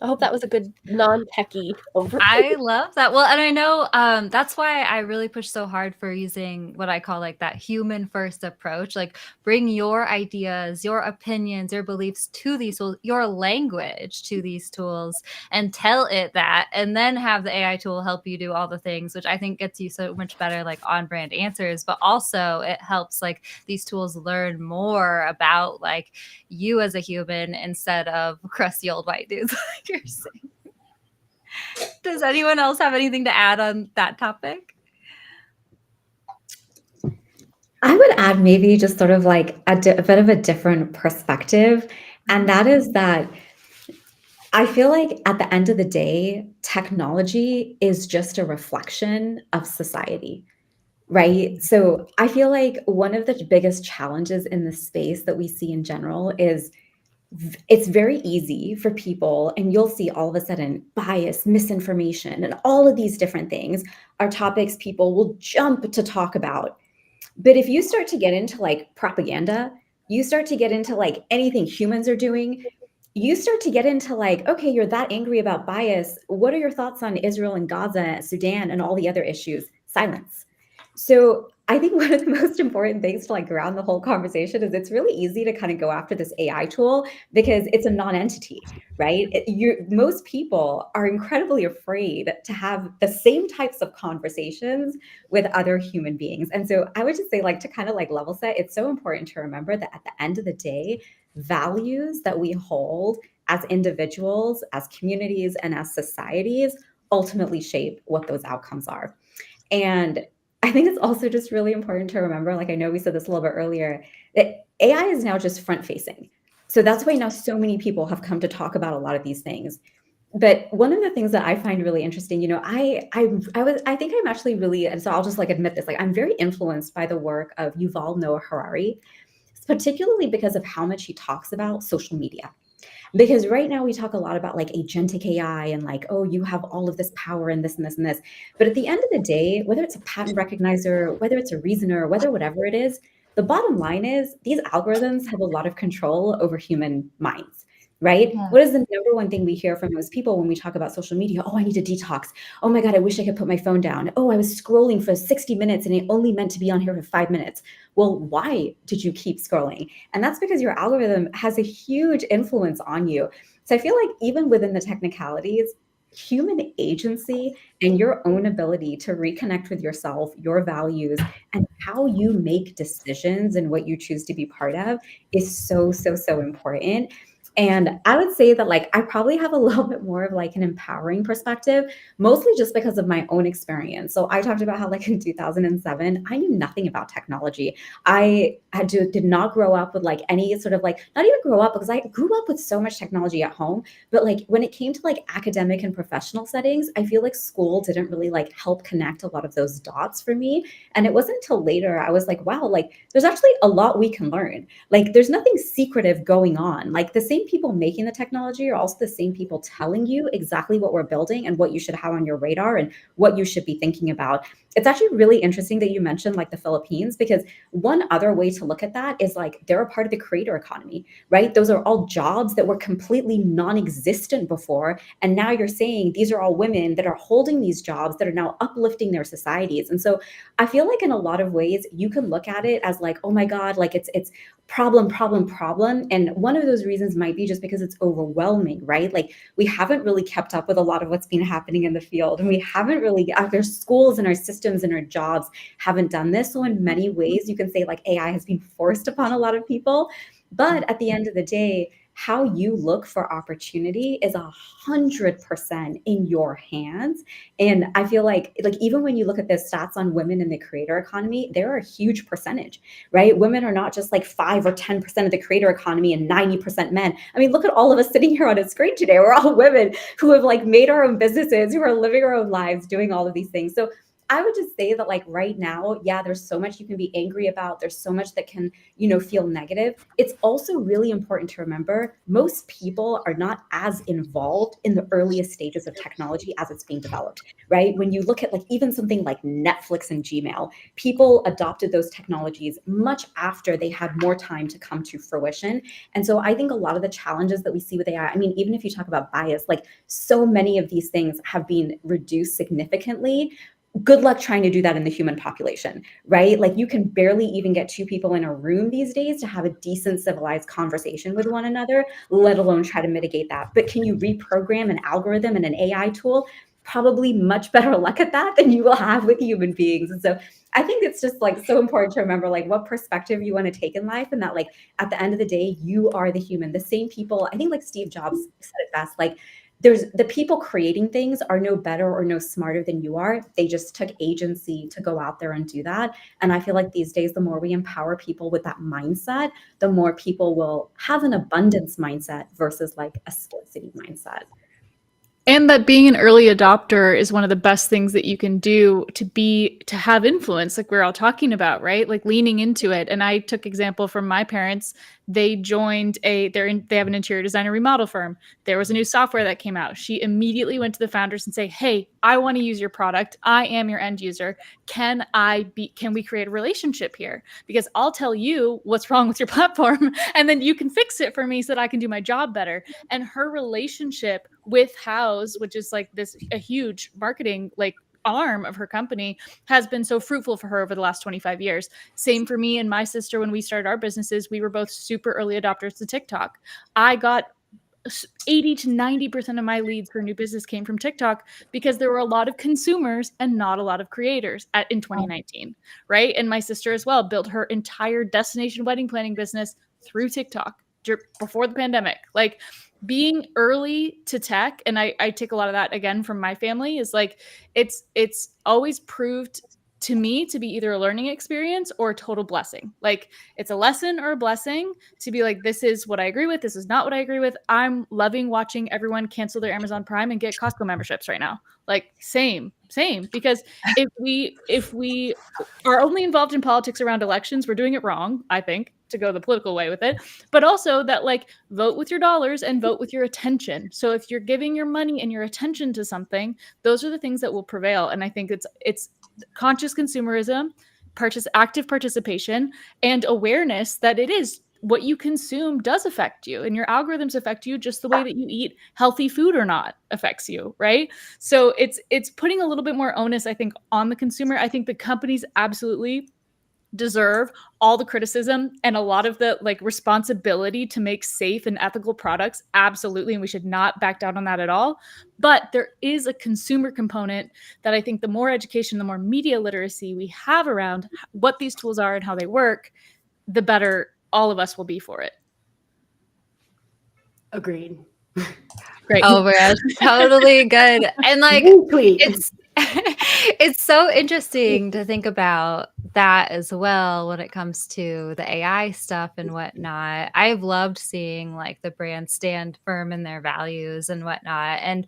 I hope that was a good non-techie overview. I love that. Well, and I know that's why I really push so hard for using what I call like that human first approach. Like bring your ideas, your opinions, your beliefs to these tools, your language to these tools, and tell it that, and then have the AI tool help you do all the things, which I think gets you so much better like on brand answers. But also it helps like these tools learn more about like you as a human instead of crusty old white dudes like you're saying. Does anyone else have anything to add on that topic? I would add maybe just sort of like a bit of a different perspective. And that is that I feel like at the end of the day, technology is just a reflection of society, right? So I feel like one of the biggest challenges in the space that we see in general is it's very easy for people, and you'll see all of a sudden bias, misinformation, and all of these different things are topics people will jump to talk about. But if you start to get into like propaganda, you start to get into like anything humans are doing, you start to get into like, okay, you're that angry about bias. What are your thoughts on Israel and Gaza, Sudan, and all the other issues? Silence. So I think one of the most important things to like ground the whole conversation is it's really easy to kind of go after this AI tool because it's a non-entity, right? Most people are incredibly afraid to have the same types of conversations with other human beings. And so I would just say like to kind of like level set, it's so important to remember that at the end of the day, values that we hold as individuals, as communities, and as societies ultimately shape what those outcomes are. And I think it's also just really important to remember, like I know we said this a little bit earlier, that AI is now just front facing. So that's why now so many people have come to talk about a lot of these things. But one of the things that I find really interesting, you know, I think I'm actually really, and so I'll just like admit this, like I'm very influenced by the work of Yuval Noah Harari, particularly because of how much he talks about social media. Because right now we talk a lot about like agentic AI and like, oh, you have all of this power and this and this and this. But at the end of the day, whether it's a pattern recognizer, whether it's a reasoner, whether whatever it is, the bottom line is these algorithms have a lot of control over human minds, right? Yeah. What is the number one thing we hear from most people when we talk about social media? Oh, I need to detox. Oh my God, I wish I could put my phone down. Oh, I was scrolling for 60 minutes and it only meant to be on here for 5 minutes. Well, why did you keep scrolling? And that's because your algorithm has a huge influence on you. So I feel like even within the technicalities, human agency and your own ability to reconnect with yourself, your values, and how you make decisions and what you choose to be part of is so, so, so important. And I would say that like I probably have a little bit more of like an empowering perspective, mostly just because of my own experience. So I talked about how like in 2007, I knew nothing about technology. Did not grow up with like any sort of like, not even grow up because I grew up with so much technology at home. But like when it came to like academic and professional settings, I feel like school didn't really like help connect a lot of those dots for me. And it wasn't until later I was like, wow, like there's actually a lot we can learn. Like there's nothing secretive going on. Like the same same people making the technology are also the same people telling you exactly what we're building and what you should have on your radar and what you should be thinking about. It's actually really interesting that you mentioned like the Philippines, because one other way to look at that is like they're a part of the creator economy, right? Those are all jobs that were completely non-existent before. And now you're saying these are all women that are holding these jobs that are now uplifting their societies. And so I feel like in a lot of ways you can look at it as like, oh my God, like it's problem, problem, problem. And one of those reasons might be just because it's overwhelming, right? Like we haven't really kept up with a lot of what's been happening in the field. And we haven't really, our schools and our systems and our jobs haven't done this. So in many ways, you can say like AI has been forced upon a lot of people. But at the end of the day, how you look for opportunity is 100% in your hands. And I feel like even when you look at the stats on women in the creator economy, they're a huge percentage, right? Women are not just like 5 or 10% of the creator economy and 90% men. I mean, look at all of us sitting here on a screen today. We're all women who have like made our own businesses, who are living our own lives, doing all of these things. So I would just say that like right now, yeah, there's so much you can be angry about. There's so much that can, feel negative. It's also really important to remember most people are not as involved in the earliest stages of technology as it's being developed, right? When you look at like even something like Netflix and Gmail, people adopted those technologies much after they had more time to come to fruition. And so I think a lot of the challenges that we see with AI, I mean, even if you talk about bias, like so many of these things have been reduced significantly. Good luck trying to do that in the human population, right? Like you can barely even get two people in a room these days to have a decent civilized conversation with one another, let alone try to mitigate that. But can you reprogram an algorithm and an AI tool? Probably much better luck at that than you will have with human beings. And so I think it's just like so important to remember like what perspective you want to take in life, and that like at the end of the day, you are the human. The same people, I think like Steve Jobs said it best, like there's the people creating things are no better or no smarter than you are. They just took agency to go out there and do that. And I feel like these days, the more we empower people with that mindset, the more people will have an abundance mindset versus like a scarcity mindset. And that being an early adopter is one of the best things that you can do to have influence, like we're all talking about, right? Like leaning into it. And I took example from my parents. They joined they have an interior designer remodel firm. There was a new software that came out. She immediately went to the founders and say, "Hey, I want to use your product. I am your end user. Can we create a relationship here? Because I'll tell you what's wrong with your platform and then you can fix it for me so that I can do my job better." And her relationship with House, which is like a huge marketing like arm of her company, has been so fruitful for her over the last 25 years. Same for me and my sister. When we started our businesses, we were both super early adopters to TikTok. I got 80 to 90% of my leads for new business came from TikTok because there were a lot of consumers and not a lot of creators in 2019, right? And my sister as well built her entire destination wedding planning business through TikTok before the pandemic. Like being early to tech, and I take a lot of that again from my family, is like it's always proved to me to be either a learning experience or a total blessing. Like it's a lesson or a blessing to be like, this is what I agree with. This is not what I agree with. I'm loving watching everyone cancel their Amazon Prime and get Costco memberships right now. Like same, because if we are only involved in politics around elections, we're doing it wrong, I think, to go the political way with it. But also that like vote with your dollars and vote with your attention. So if you're giving your money and your attention to something, those are the things that will prevail. And I think it's conscious consumerism, active participation, and awareness that it is what you consume does affect you, and your algorithms affect you just the way that you eat healthy food or not affects you, right? So it's putting a little bit more onus, I think, on the consumer. I think the companies absolutely deserve all the criticism and a lot of the like responsibility to make safe and ethical products, absolutely, and we should not back down on that at all. But there is a consumer component that I think the more education, the more media literacy we have around what these tools are and how they work, the better all of us will be for it. Agreed. Great. Oh my gosh, totally good. And like it's so interesting to think about that as well when it comes to the AI stuff and whatnot. I've loved seeing like the brands stand firm in their values and whatnot, and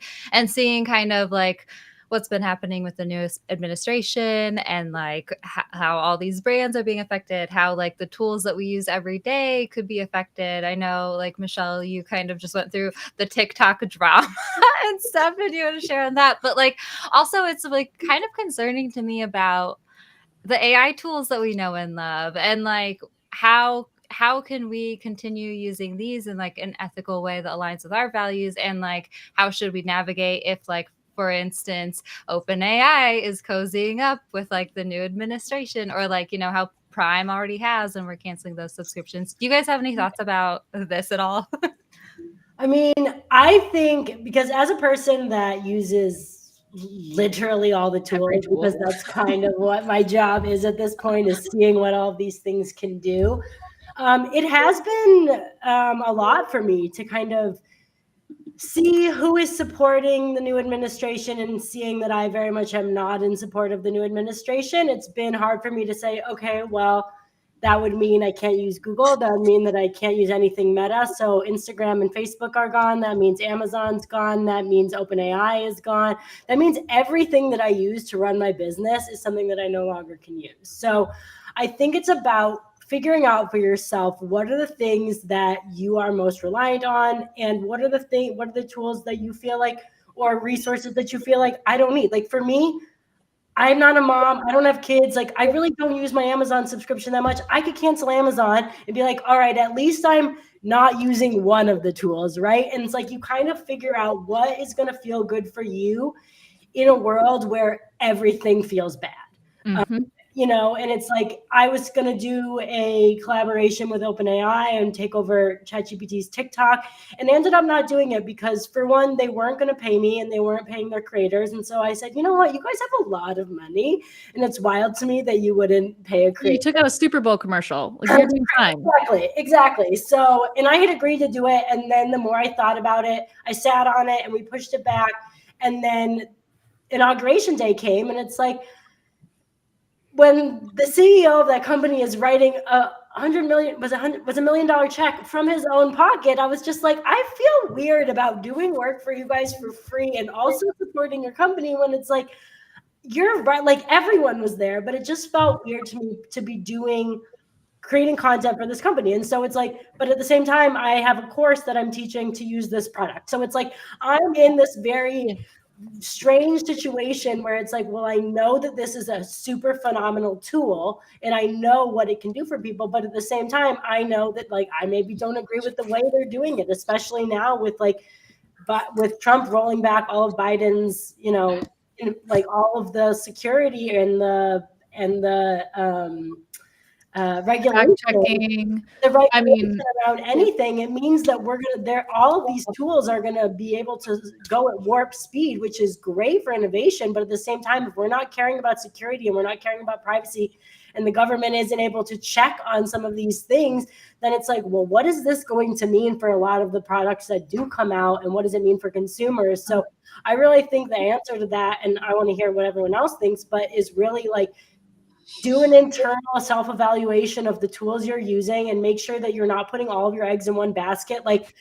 seeing kind of like what's been happening with the newest administration and like how all these brands are being affected, how like the tools that we use every day could be affected. I know, like Michelle, you kind of just went through the TikTok drama and stuff, and you want to share on that. But like also it's like kind of concerning to me about the AI tools that we know and love, and like how can we continue using these in like an ethical way that aligns with our values, and like how should we navigate if, like, for instance, OpenAI is cozying up with like the new administration, or like, you know, how Prime already has and we're canceling those subscriptions. Do you guys have any thoughts about this at all? I mean, I think because as a person that uses literally all the tools, because that's kind of what my job is at this point, is seeing what all of these things can do. It has been a lot for me to kind of see who is supporting the new administration and seeing that I very much am not in support of the new administration. It's been hard for me to say, okay, well, that would mean I can't use Google. That would mean that I can't use anything Meta. So Instagram and Facebook are gone. That means Amazon's gone. That means OpenAI is gone. That means everything that I use to run my business is something that I no longer can use. So I think it's about figuring out for yourself what are the things that you are most reliant on, and what are the tools that you feel like, or resources that you feel like I don't need. Like for me, I'm not a mom. I don't have kids. Like I really don't use my Amazon subscription that much. I could cancel Amazon and be like, all right, at least I'm not using one of the tools, right? And it's like you kind of figure out what is going to feel good for you in a world where everything feels bad. Mm-hmm. You know, and it's like I was going to do a collaboration with OpenAI and take over ChatGPT's TikTok, and they ended up not doing it because, for one, they weren't going to pay me and they weren't paying their creators. And so I said, you know what, you guys have a lot of money, and it's wild to me that you wouldn't pay a creator. You took out a Super Bowl commercial. Like, you're doing fine. Exactly. So, and I had agreed to do it, and then the more I thought about it, I sat on it and we pushed it back, and then Inauguration Day came, and it's like, when the CEO of that company is writing $100 million was $1 million check from his own pocket, I was just like, I feel weird about doing work for you guys for free and also supporting your company when it's like, you're right, like everyone was there, but it just felt weird to me to be creating content for this company. And so it's like, but at the same time, I have a course that I'm teaching to use this product. So it's like, I'm in this very strange situation where it's like, well, I know that this is a super phenomenal tool and I know what it can do for people, but at the same time, I know that like I maybe don't agree with the way they're doing it, especially now with with Trump rolling back all of Biden's, you know, like all of the security and the regulation, around anything. It means that all of these tools are gonna be able to go at warp speed, which is great for innovation. But at the same time, if we're not caring about security and we're not caring about privacy, and the government isn't able to check on some of these things, then it's like, well, what is this going to mean for a lot of the products that do come out, and what does it mean for consumers? So I really think the answer to that, and I want to hear what everyone else thinks, but is really like, do an internal self-evaluation of the tools you're using and make sure that you're not putting all of your eggs in one basket. Like,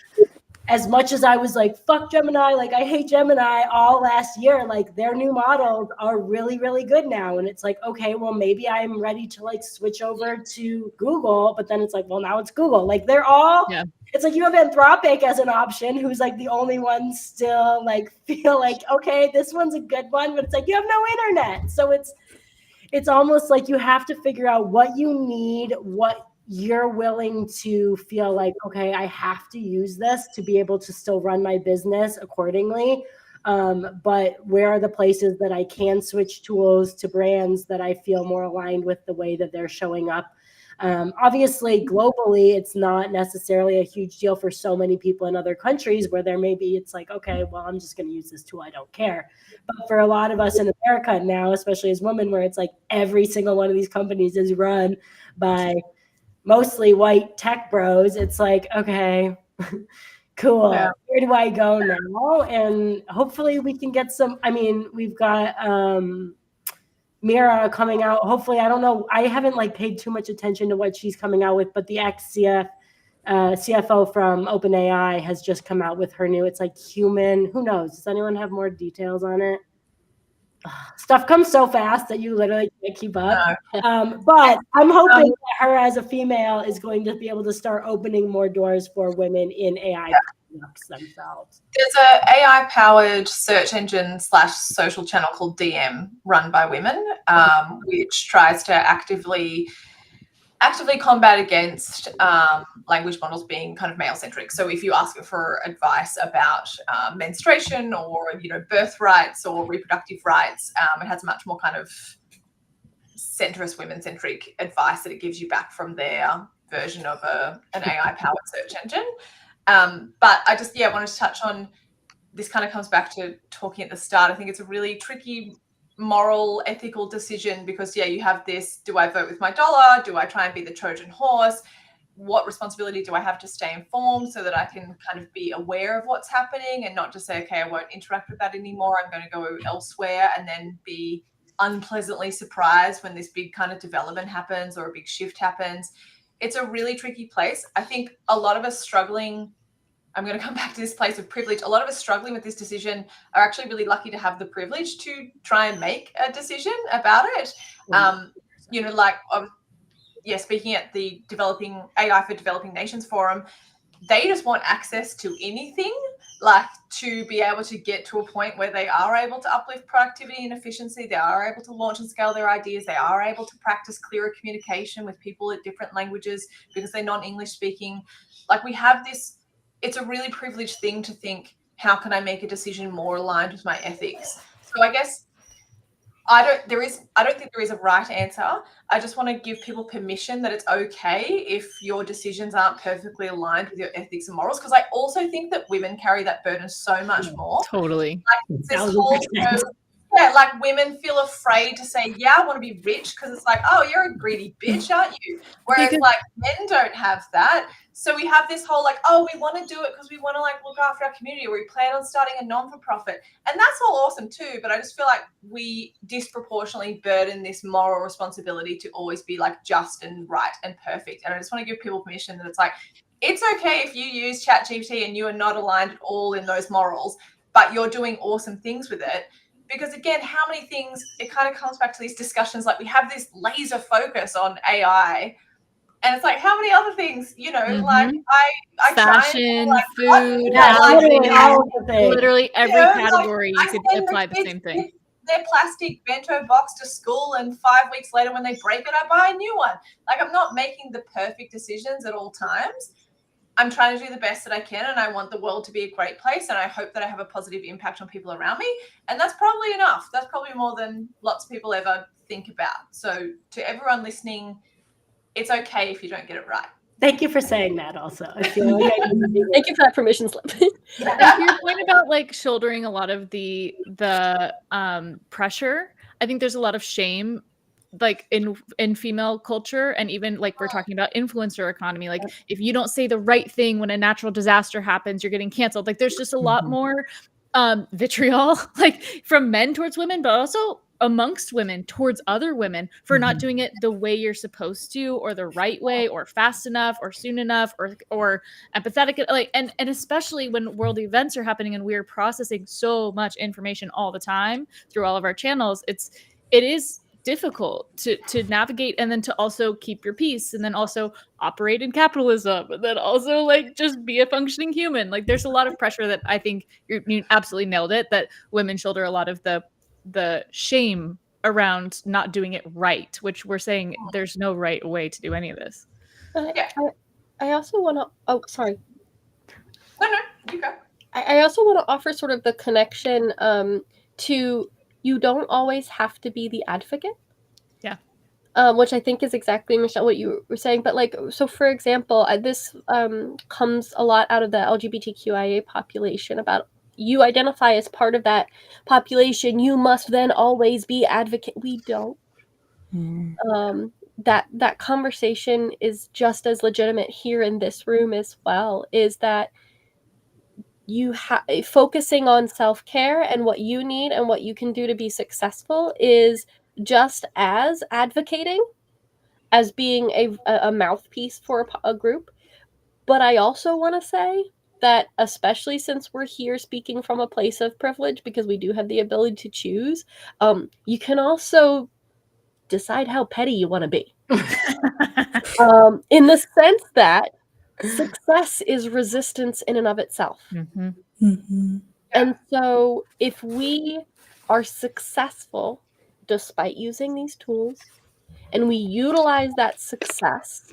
as much as I was like, fuck Gemini, like I hate Gemini all last year, like their new models are really, really good now. And it's like, okay, well, maybe I'm ready to like switch over to Google, but then it's like, well, now it's Google. Like they're all, it's like you have Anthropic as an option, who's like the only one still like feel like, okay, this one's a good one, but it's like, you have no internet. So it's almost like you have to figure out what you need, what you're willing to feel like, okay, I have to use this to be able to still run my business accordingly. But where are the places that I can switch tools to brands that I feel more aligned with the way that they're showing up? Obviously, globally, it's not necessarily a huge deal for so many people in other countries where it's like, okay, well, I'm just going to use this tool. I don't care. But for a lot of us in America now, especially as women, where it's like every single one of these companies is run by mostly white tech bros, it's like, okay, cool. Yeah. Where do I go now? And hopefully we can get we've got Mira coming out. Hopefully, I don't know. I haven't like paid too much attention to what she's coming out with, but the CFO from OpenAI has just come out with her new, it's like human. Who knows? Does anyone have more details on it? Stuff comes so fast that you literally can't keep up. No. But I'm hoping that her as a female is going to be able to start opening more doors for women in AI products themselves. There's a AI-powered search engine / social channel called DM run by women, which tries to actively combat against language models being kind of male-centric. So if you ask it for advice about menstruation or birth rights or reproductive rights, it has much more kind of centrist, women-centric advice that it gives you back from their version of an AI-powered search engine. But I just wanted to touch on this. Kind of comes back to talking at the start. I think it's a really tricky moral, ethical decision because you have this: do I vote with my dollar? Do I try and be the Trojan horse? What responsibility do I have to stay informed so that I can kind of be aware of what's happening and not just say, okay, I won't interact with that anymore, I'm going to go elsewhere, and then be unpleasantly surprised when this big kind of development happens or a big shift happens. It's a really tricky place. I think a lot of us struggling, I'm going to come back to this place of privilege. A lot of us struggling with this decision are actually really lucky to have the privilege to try and make a decision about it. Speaking at the Developing AI for Developing Nations Forum, they just want access to anything, like to be able to get to a point where they are able to uplift productivity and efficiency. They are able to launch and scale their ideas. They are able to practice clearer communication with people at different languages because they're non-English speaking. Like we have this, it's a really privileged thing to think, how can I make a decision more aligned with my ethics? So I guess I don't think there is a right answer. I just want to give people permission that it's okay if your decisions aren't perfectly aligned with your ethics and morals. Because I also think that women carry that burden so much more. Totally. Like this whole like women feel afraid to say, I want to be rich because it's like, oh, you're a greedy bitch, aren't you? Whereas like men don't have that. So we have this whole like, oh, we want to do it because we want to like look after our community, or we plan on starting a non-for-profit. And that's all awesome too. But I just feel like we disproportionately burden this moral responsibility to always be like just and right and perfect. And I just want to give people permission that it's like, it's okay if you use ChatGPT and you are not aligned at all in those morals, but you're doing awesome things with it. Because again, how many things, it kind of comes back to these discussions, like we have this laser focus on AI, and it's like, how many other things, like I fashion, try food, literally every category you could apply the same thing. Their plastic bento box to school, and 5 weeks later when they break it, I buy a new one. Like I'm not making the perfect decisions at all times. I'm trying to do the best that I can, and I want the world to be a great place, and I hope that I have a positive impact on people around me. And that's probably enough. That's probably more than lots of people ever think about. So to everyone listening, it's okay if you don't get it right. Thank you for saying that also. I feel like thank you for that permission slip. And to your point about like shouldering a lot of the pressure, I think there's a lot of shame like in female culture, and even like we're talking about influencer economy, like if you don't say the right thing when a natural disaster happens, you're getting canceled. Like there's just a lot more vitriol like from men towards women, but also amongst women towards other women for not doing it the way you're supposed to, or the right way, or fast enough, or soon enough, or empathetic, like and especially when world events are happening and we're processing so much information all the time through all of our channels. It is difficult to navigate, and then to also keep your peace, and then also operate in capitalism, and then also like just be a functioning human. Like there's a lot of pressure that I think you absolutely nailed it, that women shoulder a lot of the shame around not doing it right, which we're saying there's no right way to do any of this. I also want to sorry no you go. I also want to offer sort of the connection to, you don't always have to be the advocate. Yeah. Which I think is exactly, Michelle, what you were saying. But like, so for example, this comes a lot out of the LGBTQIA population, about you identify as part of that population, you must then always be advocate. We don't. That conversation is just as legitimate here in this room as well, is that you focusing on self-care and what you need and what you can do to be successful is just as advocating as being a mouthpiece for a group. But I also want to say that, especially since we're here speaking from a place of privilege, because we do have the ability to choose, you can also decide how petty you want to be. In the sense that success is resistance in and of itself. And so if we are successful despite using these tools, and we utilize that success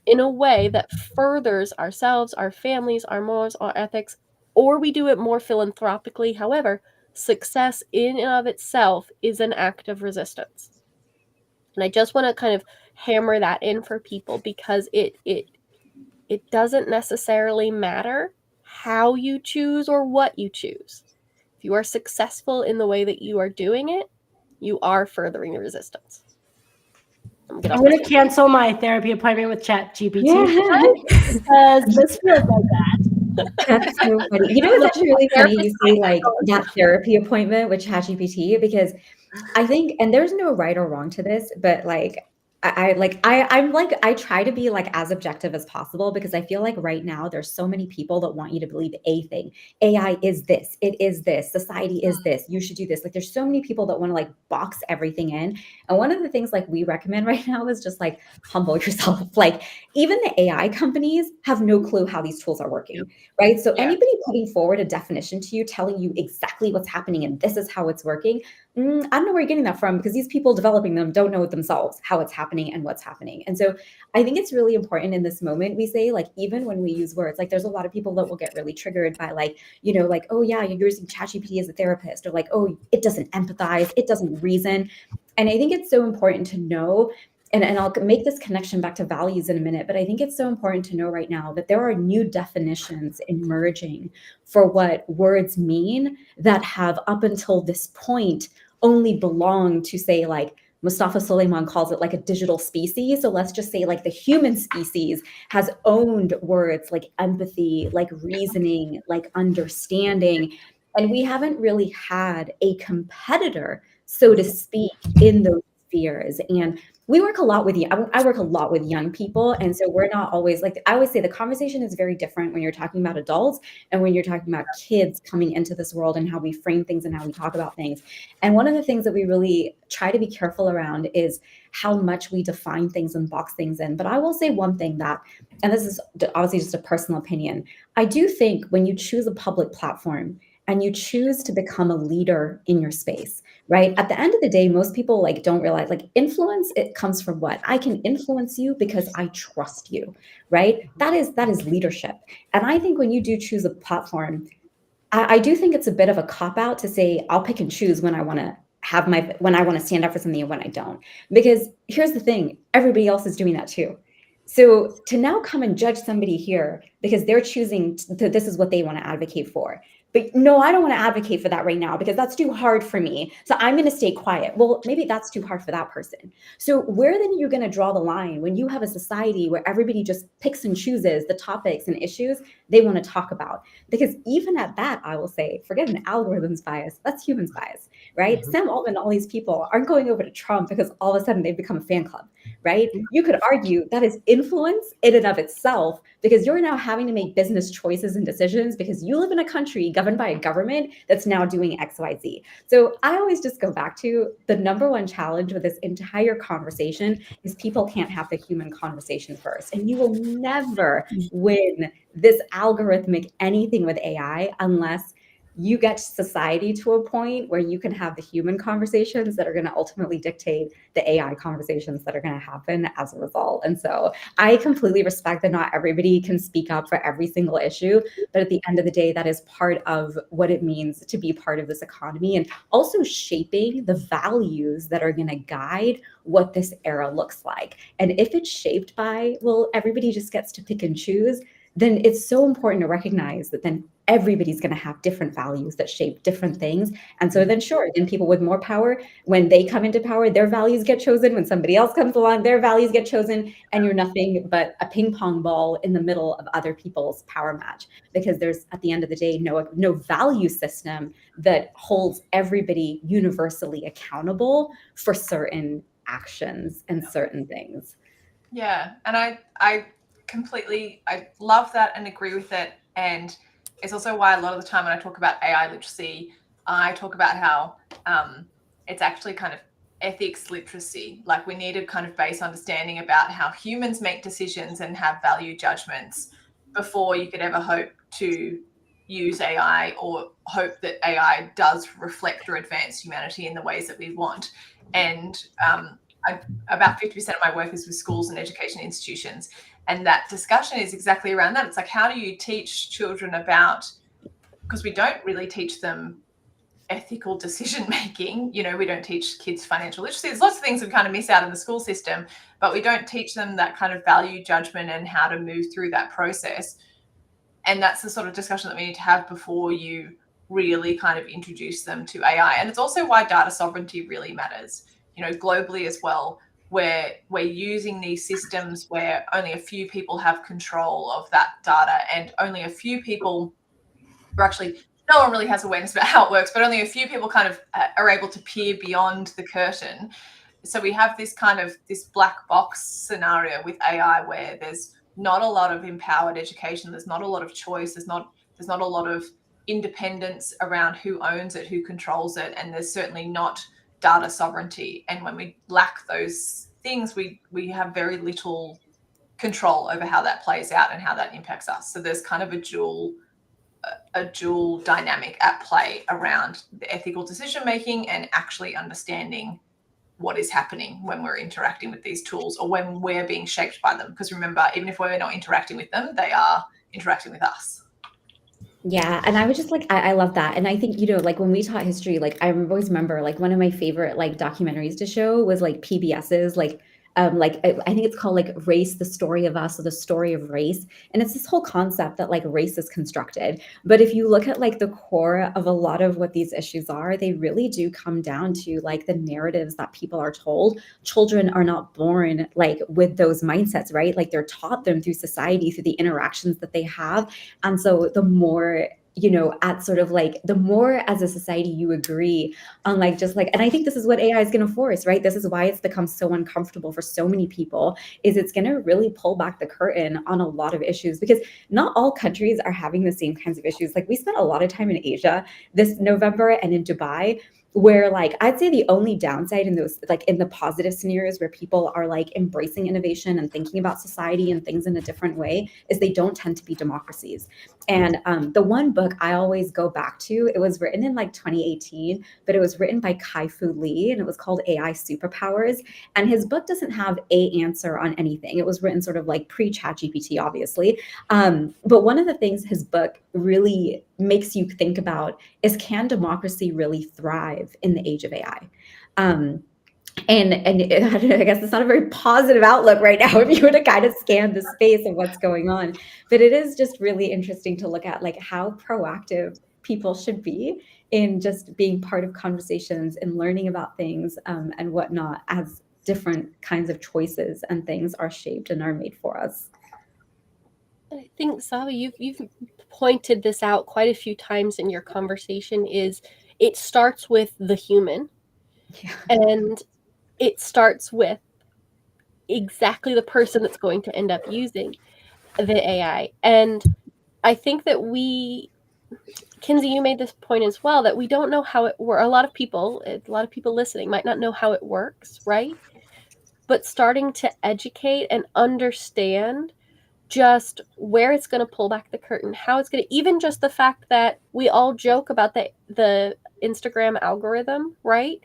in a way that furthers ourselves, our families, our morals, our ethics, or we do it more philanthropically, however, success in and of itself is an act of resistance. And I just want to kind of hammer that in for people, because it doesn't necessarily matter how you choose or what you choose. If you are successful in the way that you are doing it, you are furthering the resistance. I'm going to cancel my therapy appointment with ChatGPT because this feels like that. That's so funny. You know, it's actually really funny you say like that therapy appointment with ChatGPT, because I think, and there's no right or wrong to this, but like I try to be like as objective as possible, because I feel like right now there's so many people that want you to believe a thing. AI is this, it is this, society is this, you should do this. Like there's so many people that want to like box everything in. And one of the things like we recommend right now is just like humble yourself. Like even the AI companies have no clue how these tools are working, right? So anybody putting forward a definition to you, telling you exactly what's happening and this is how it's working, I don't know where you're getting that from, because these people developing them don't know themselves how it's happening and what's happening. And so I think it's really important in this moment, we say, like, even when we use words, like there's a lot of people that will get really triggered by like, you know, like, oh yeah, you're using ChatGPT as a therapist, or like, oh, it doesn't empathize, it doesn't reason. And I think it's so important to know, and I'll make this connection back to values in a minute, but I think it's so important to know right now that there are new definitions emerging for what words mean that have up until this point only belong to, say, like Mustafa Suleyman calls it like a digital species. So let's just say like the human species has owned words like empathy, like reasoning, like understanding. And we haven't really had a competitor, so to speak, in those spheres. And we work a lot with I work a lot with young people. And so we're not always like, I always say the conversation is very different when you're talking about adults and when you're talking about kids coming into this world and how we frame things and how we talk about things. And one of the things that we really try to be careful around is how much we define things and box things in. But I will say one thing that, and this is obviously just a personal opinion, I do think when you choose a public platform and you choose to become a leader in your space, right? At the end of the day, most people like don't realize like influence, it comes from what? I can influence you because I trust you, right? That is leadership. And I think when you do choose a platform, I do think it's a bit of a cop-out to say I'll pick and choose when I want to when I want to stand up for something and when I don't. Because here's the thing, everybody else is doing that too. So to now come and judge somebody here because they're choosing this is what they want to advocate for. But no, I don't want to advocate for that right now because that's too hard for me. So I'm going to stay quiet. Well, maybe that's too hard for that person. So where then are you going to draw the line when you have a society where everybody just picks and chooses the topics and issues they want to talk about? Because even at that, I will say, forget an algorithm's bias, that's humans' bias, right? Sam Altman, all these people aren't going over to Trump because all of a sudden they've become a fan club, right? You could argue that is influence in and of itself, because you're now having to make business choices and decisions because you live in a country governed by a government that's now doing X, Y, Z. So I always just go back to the number one challenge with this entire conversation is people can't have the human conversation first. And you will never win this algorithmic anything with AI unless you get society to a point where you can have the human conversations that are going to ultimately dictate the AI conversations that are going to happen as a result. And so I completely respect that not everybody can speak up for every single issue, but at the end of the day, that is part of what it means to be part of this economy and also shaping the values that are going to guide what this era looks like. And if it's shaped by, well, everybody just gets to pick and choose, then it's so important to recognize that then everybody's going to have different values that shape different things. And so then sure, then people with more power, when they come into power, their values get chosen. When somebody else comes along, their values get chosen. And you're nothing but a ping pong ball in the middle of other people's power match, because there's, at the end of the day, no value system that holds everybody universally accountable for certain actions and certain things. Yeah. And I completely, I love that and agree with it. And it's also why a lot of the time when I talk about AI literacy, I talk about how it's actually kind of ethics literacy. Like we need a kind of base understanding about how humans make decisions and have value judgments before you could ever hope to use AI or hope that AI does reflect or advance humanity in the ways that we want. And about 50% of my work is with schools and education institutions. And that discussion is exactly around that. It's like, how do you teach children about, because we don't really teach them ethical decision making. You know, we don't teach kids financial literacy. There's lots of things we kind of miss out in the school system, but we don't teach them that kind of value judgment and how to move through that process. And that's the sort of discussion that we need to have before you really kind of introduce them to AI. And it's also why data sovereignty really matters, you know, globally as well, where we're using these systems where only a few people have control of that data and only a few people are actually, no one really has awareness about how it works, but only a few people kind of are able to peer beyond the curtain. So we have this kind of this black box scenario with AI where there's not a lot of empowered education, there's not a lot of choice, there's not a lot of independence around who owns it, who controls it, and there's certainly not data sovereignty. And when we lack those things, we have very little control over how that plays out and how that impacts us. So there's kind of a dual dynamic at play around the ethical decision making and actually understanding what is happening when we're interacting with these tools or when we're being shaped by them. Because remember, even if we're not interacting with them, they are interacting with us. Yeah, and I would just like I love that. And I think, you know, like when we taught history, like I always remember like one of my favorite like documentaries to show was like PBS's like I think it's called like Race, the Story of Us, or the Story of Race. And it's this whole concept that like race is constructed. But if you look at like the core of a lot of what these issues are, they really do come down to like the narratives that people are told. Children are not born like with those mindsets, right? Like they're taught them through society, through the interactions that they have. And so the more, you know, at sort of like the more as a society you agree on like just like, and I think this is what AI is going to force, right? This is why it's become so uncomfortable for so many people, is it's going to really pull back the curtain on a lot of issues, because not all countries are having the same kinds of issues. Like we spent a lot of time in Asia this November and in Dubai, where like I'd say the only downside in those, like in the positive scenarios where people are like embracing innovation and thinking about society and things in a different way, is they don't tend to be democracies. And the one book I always go back to, it was written in like 2018, but it was written by Kai-Fu Lee, and it was called AI Superpowers. And his book doesn't have a answer on anything. It was written sort of like pre-ChatGPT, obviously. But one of the things his book really makes you think about is, can democracy really thrive in the age of AI? And I don't know, I guess it's not a very positive outlook right now if you were to kind of scan the space of what's going on. But it is just really interesting to look at like how proactive people should be in just being part of conversations and learning about things and whatnot, as different kinds of choices and things are shaped and are made for us. I think, Savi, you've pointed this out quite a few times in your conversation, is it starts with the human. Yeah. And it starts with exactly the person that's going to end up using the AI. And I think that Kinsey, you made this point as well, that we don't know how it works. A lot of people listening might not know how it works, right? But starting to educate and understand just where it's going to pull back the curtain, how it's going to, even just the fact that we all joke about the Instagram algorithm, right?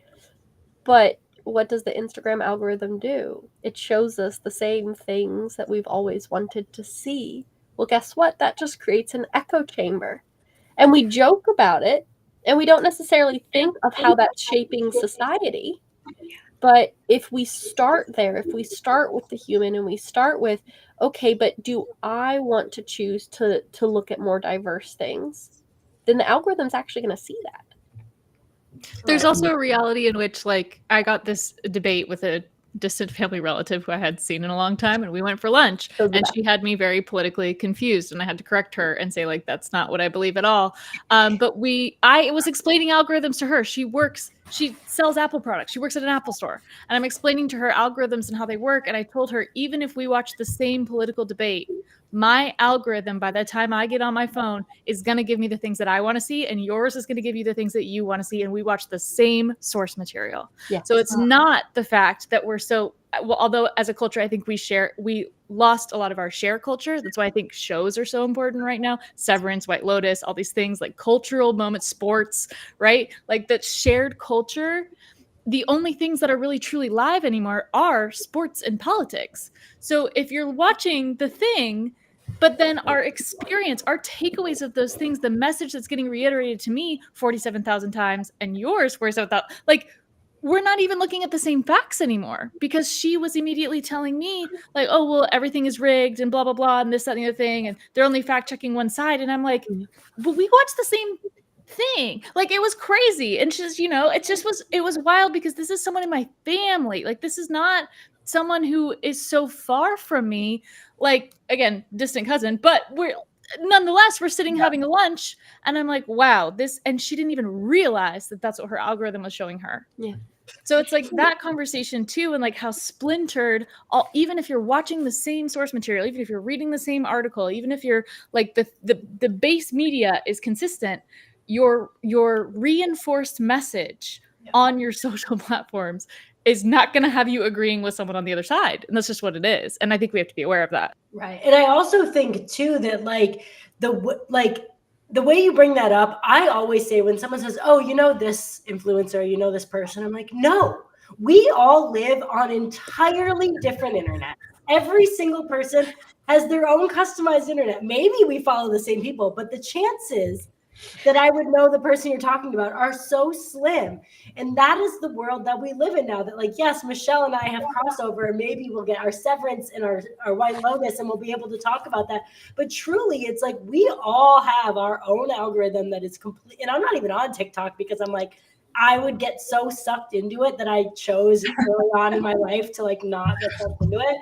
But what does the Instagram algorithm do? It shows us the same things that we've always wanted to see. Well, guess what? That just creates an echo chamber. And we joke about it, and we don't necessarily think of how that's shaping society. But if we start there, if we start with the human and we start with, okay, but do I want to choose to look at more diverse things? Then the algorithm's actually going to see that. There's also a reality in which, like, I got this debate with a distant family relative who I had seen in a long time, and we went for lunch, and she had me very politically confused, and I had to correct her and say, like, that's not what I believe at all. But I was explaining algorithms to her. She works she sells Apple products. She works at an Apple store. And I'm explaining to her algorithms and how they work. And I told her, even if we watch the same political debate, my algorithm, by the time I get on my phone, is going to give me the things that I want to see, and yours is going to give you the things that you want to see. And we watch the same source material. Yes. So it's not the fact that we're so, well, although as a culture, I think we lost a lot of our share culture. That's why I think shows are so important right now. Severance, White Lotus, all these things like cultural moments, sports, right? Like that shared culture. The only things that are really truly live anymore are sports and politics. So if you're watching the thing, but then our experience, our takeaways of those things, the message that's getting reiterated to me 47,000 times and yours 47,000, like we're not even looking at the same facts anymore, because she was immediately telling me like, oh, well, everything is rigged and blah, blah, blah, and this, that, and the other thing. And they're only fact checking one side. And I'm like, but we watched the same thing. Like it was crazy. And just, it was wild, because this is someone in my family. Like this is not someone who is so far from me, like, again, distant cousin, but nonetheless, we're sitting having lunch, and I'm like, wow, this, and she didn't even realize that that's what her algorithm was showing her. Yeah. So it's like that conversation too, and like how splintered, even if you're watching the same source material, even if you're reading the same article, even if you're like the base media is consistent, your reinforced message on your social platforms is not going to have you agreeing with someone on the other side. And that's just what it is. And I think we have to be aware of that. Right. And I also think too that the way you bring that up, I always say when someone says, oh, this influencer, this person, I'm like, no, we all live on entirely different internet. Every single person has their own customized internet. Maybe we follow the same people, but the chances that I would know the person you're talking about are so slim. And that is the world that we live in now, that like, yes, Michelle and I have crossover, and maybe we'll get our Severance and our White Lotus, and we'll be able to talk about that. But truly, it's like we all have our own algorithm that is complete. And I'm not even on TikTok, because I'm like, I would get so sucked into it that I chose early on in my life to like not get sucked into it.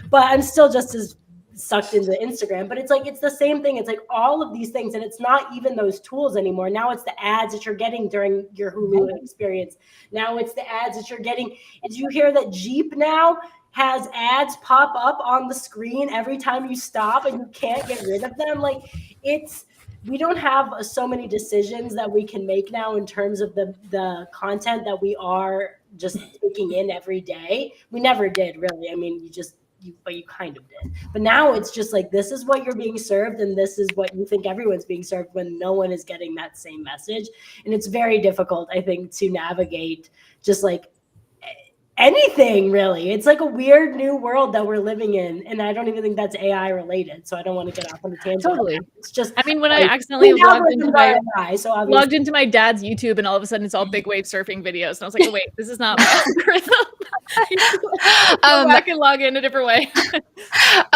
But I'm still just as sucked into Instagram. But it's like, it's the same thing. It's like all of these things, and it's not even those tools anymore. Now it's the ads that you're getting during your Hulu experience. Now it's the ads that you're getting. Did you hear that Jeep now has ads pop up on the screen every time you stop, and you can't get rid of them? Like we don't have so many decisions that we can make now in terms of the content that we are just taking in every day. We never did, really. I mean, but you kind of did. But now it's just like, this is what you're being served, and this is what you think everyone's being served, when no one is getting that same message. And it's very difficult, I think, to navigate just like anything, really. It's like a weird new world that we're living in, and I don't even think that's AI related, so I don't want to get off on a tangent. Totally. It's just, I mean, when I accidentally logged into my dad's YouTube, and all of a sudden it's all big wave surfing videos, and I was like, oh wait, this is not my algorithm. Go back and log in a different way.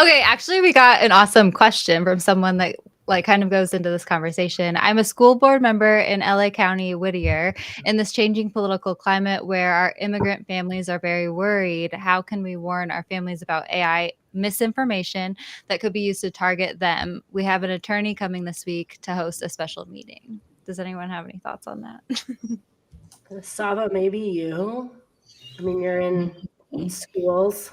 Okay, actually, we got an awesome question from someone that like kind of goes into this conversation. I'm a school board member in LA County, Whittier. In this changing political climate where our immigrant families are very worried, how can we warn our families about AI misinformation that could be used to target them? We have an attorney coming this week to host a special meeting. Does anyone have any thoughts on that? Saba, maybe you. I mean, you're in schools.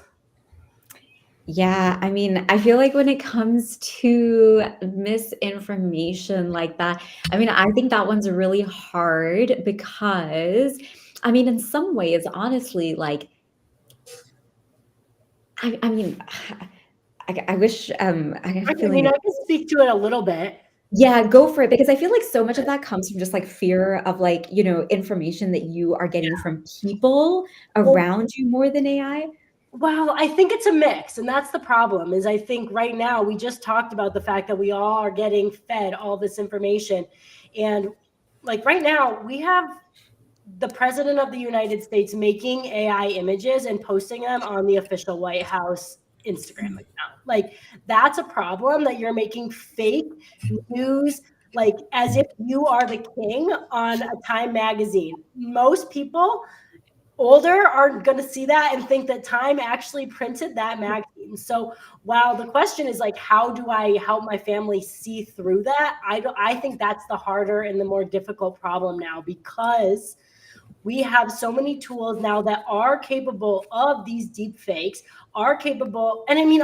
Yeah, I mean, I feel like when it comes to misinformation like that, I mean, I think that one's really hard, because, I mean, in some ways, honestly, like, I mean, I wish, I can speak to it a little bit. Yeah, go for it, because I feel like so much of that comes from just like fear of like, information that you are getting from people around you more than AI. Well, I think it's a mix, and that's the problem. Is I think right now we just talked about the fact that we all are getting fed all this information, and like right now we have the president of the United States making AI images and posting them on the official White House Instagram account. Like that's a problem, that you're making fake news, like as if you are the king on a Time magazine. Most people older are going to see that and think that Time actually printed that magazine. So while the question is like, how do I help my family see through that? I think that's the harder and the more difficult problem now, because we have so many tools now that are capable of these deep fakes, are capable, and I mean,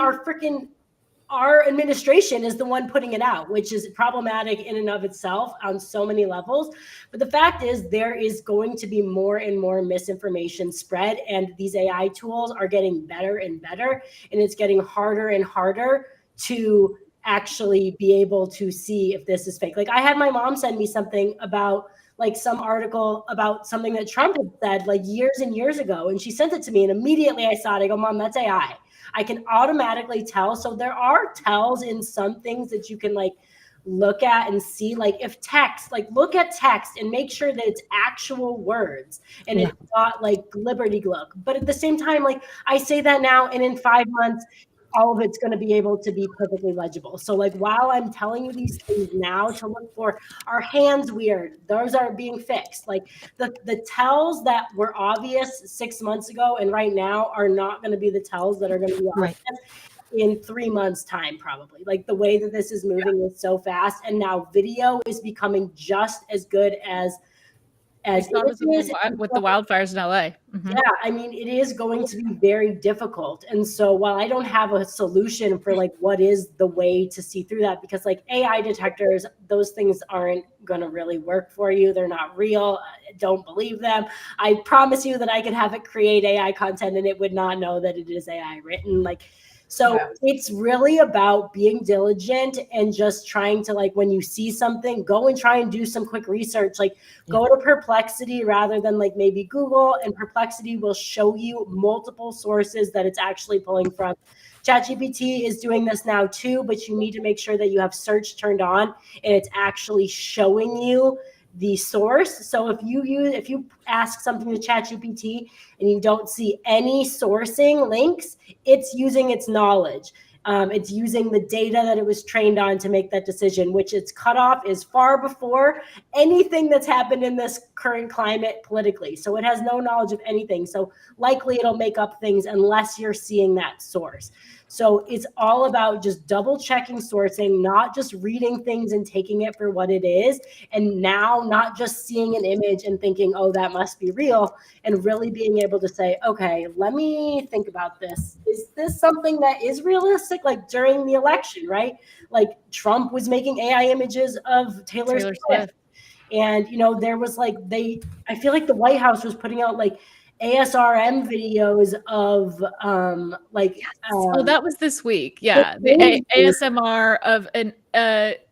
our administration is the one putting it out, which is problematic in and of itself on so many levels. But the fact is, there is going to be more and more misinformation spread, and these AI tools are getting better and better, and it's getting harder and harder to actually be able to see if this is fake. Like, I had my mom send me something about like some article about something that Trump had said like years and years ago, and she sent it to me, and immediately I saw it. I go, Mom, that's AI. I can automatically tell. So there are tells in some things that you can like look at and see, like if text, like look at text and make sure that it's actual words and it's not like glibberty glub. But at the same time, like I say that now, and in 5 months, all of it's going to be able to be perfectly legible. So like while I'm telling you these things now to look for, are hands weird? Those are being fixed. Like the tells that were obvious 6 months ago and right now are not going to be the tells that are going to be obvious in 3 months time, probably. Like the way that this is moving is so fast, and now video is becoming just as good as with the wildfires in LA. Mm-hmm. Yeah, I mean, it is going to be very difficult. And so while I don't have a solution for like what is the way to see through that, because like AI detectors, those things aren't going to really work for you. They're not real. Don't believe them. I promise you that I could have it create AI content and it would not know that it is AI written. Like, so it's really about being diligent and just trying to, like, when you see something, go and try and do some quick research, like go to Perplexity rather than like maybe Google, and Perplexity will show you multiple sources that it's actually pulling from. ChatGPT is doing this now too, but you need to make sure that you have search turned on and it's actually showing you the source. So if you ask something to ChatGPT and you don't see any sourcing links, it's using its knowledge. It's using the data that it was trained on to make that decision, which its cutoff is far before anything that's happened in this current climate politically. So it has no knowledge of anything. So likely it'll make up things unless you're seeing that source. So it's all about just double checking sourcing, not just reading things and taking it for what it is. And now not just seeing an image and thinking, oh, that must be real, and really being able to say, okay, let me think about this. Is this something that is realistic? Like during the election, right? Like Trump was making AI images of Taylor Swift. And, you know, there was like, I feel like the White House was putting out like ASRM videos of that was this week. Yeah. The ASMR of an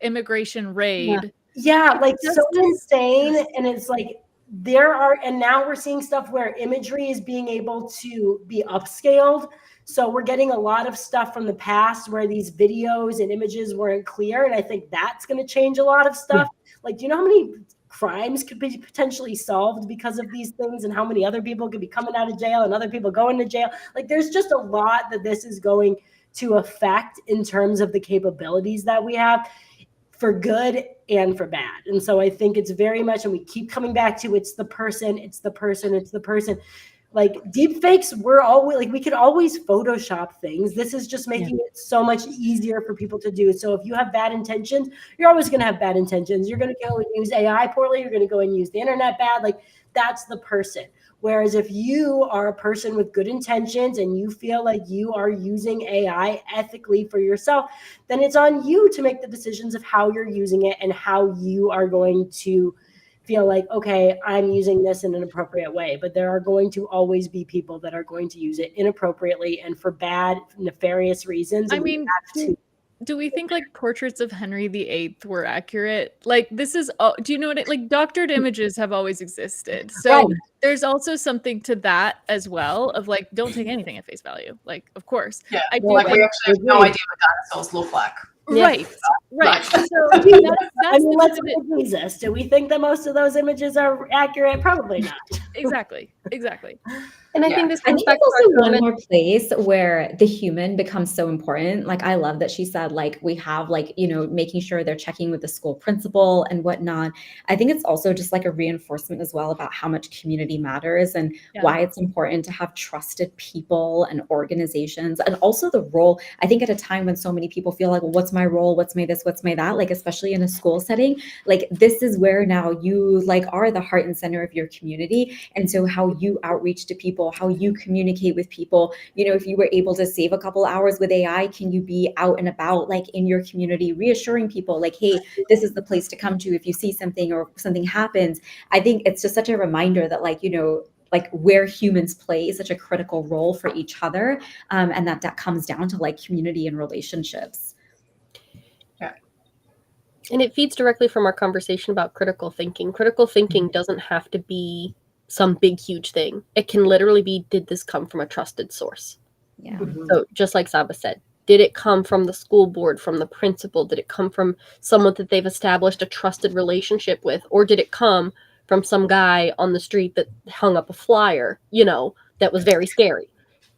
immigration raid. Yeah, like so insane. And it's like and now we're seeing stuff where imagery is being able to be upscaled. So we're getting a lot of stuff from the past where these videos and images weren't clear. And I think that's going to change a lot of stuff. Like, do you know how many crimes could be potentially solved because of these things, and how many other people could be coming out of jail and other people going to jail? Like, there's just a lot that this is going to affect in terms of the capabilities that we have, for good and for bad. And so I think it's very much, and we keep coming back to, it's the person. Like deep fakes, we're always like, we could always Photoshop things. This is just making it so much easier for people to do. So if you have bad intentions, you're always going to have bad intentions. You're going to go and use AI poorly. You're going to go and use the internet bad. Like, that's the person. Whereas if you are a person with good intentions and you feel like you are using AI ethically for yourself, then it's on you to make the decisions of how you're using it and how you are going to feel like, okay, I'm using this in an appropriate way. But there are going to always be people that are going to use it inappropriately and for bad, nefarious reasons. I mean, do we think like portraits of Henry VIII were accurate? Like, this is do you know what like doctored images have always existed. So there's also something to that as well, of like, don't take anything at face value. Like, of course. Yeah. We actually have no idea what dinosaurs look like. Right. So I mean, let's look at Jesus. Do we think that most of those images are accurate? Probably not. Exactly. And I Yeah. think this I comes think back it's to also our one comment. more place where the human becomes so important. Like, I love that she said, like, we have, like, you know, making sure they're checking with the school principal and whatnot. I think it's also just like a reinforcement as well about how much community matters and why it's important to have trusted people and organizations, and also the role. I think at a time when so many people feel like, well, what's my role? What's my this? What's my that? Like, especially in a school setting, like, this is where now you like are the heart and center of your community. And so how you outreach to people, how you communicate with people, you know, if you were able to save a couple hours with AI, can you be out and about, like, in your community, reassuring people like, hey, this is the place to come to if you see something or something happens. I think it's just such a reminder that, like, you know, like, where humans play such a critical role for each other, and that comes down to like community and relationships. And it feeds directly from our conversation about critical thinking. Critical thinking doesn't have to be some big, huge thing. It can literally be, did this come from a trusted source? Yeah. So just like Saba said, did it come from the school board, from the principal? Did it come from someone that they've established a trusted relationship with? Or did it come from some guy on the street that hung up a flyer, you know, that was very scary?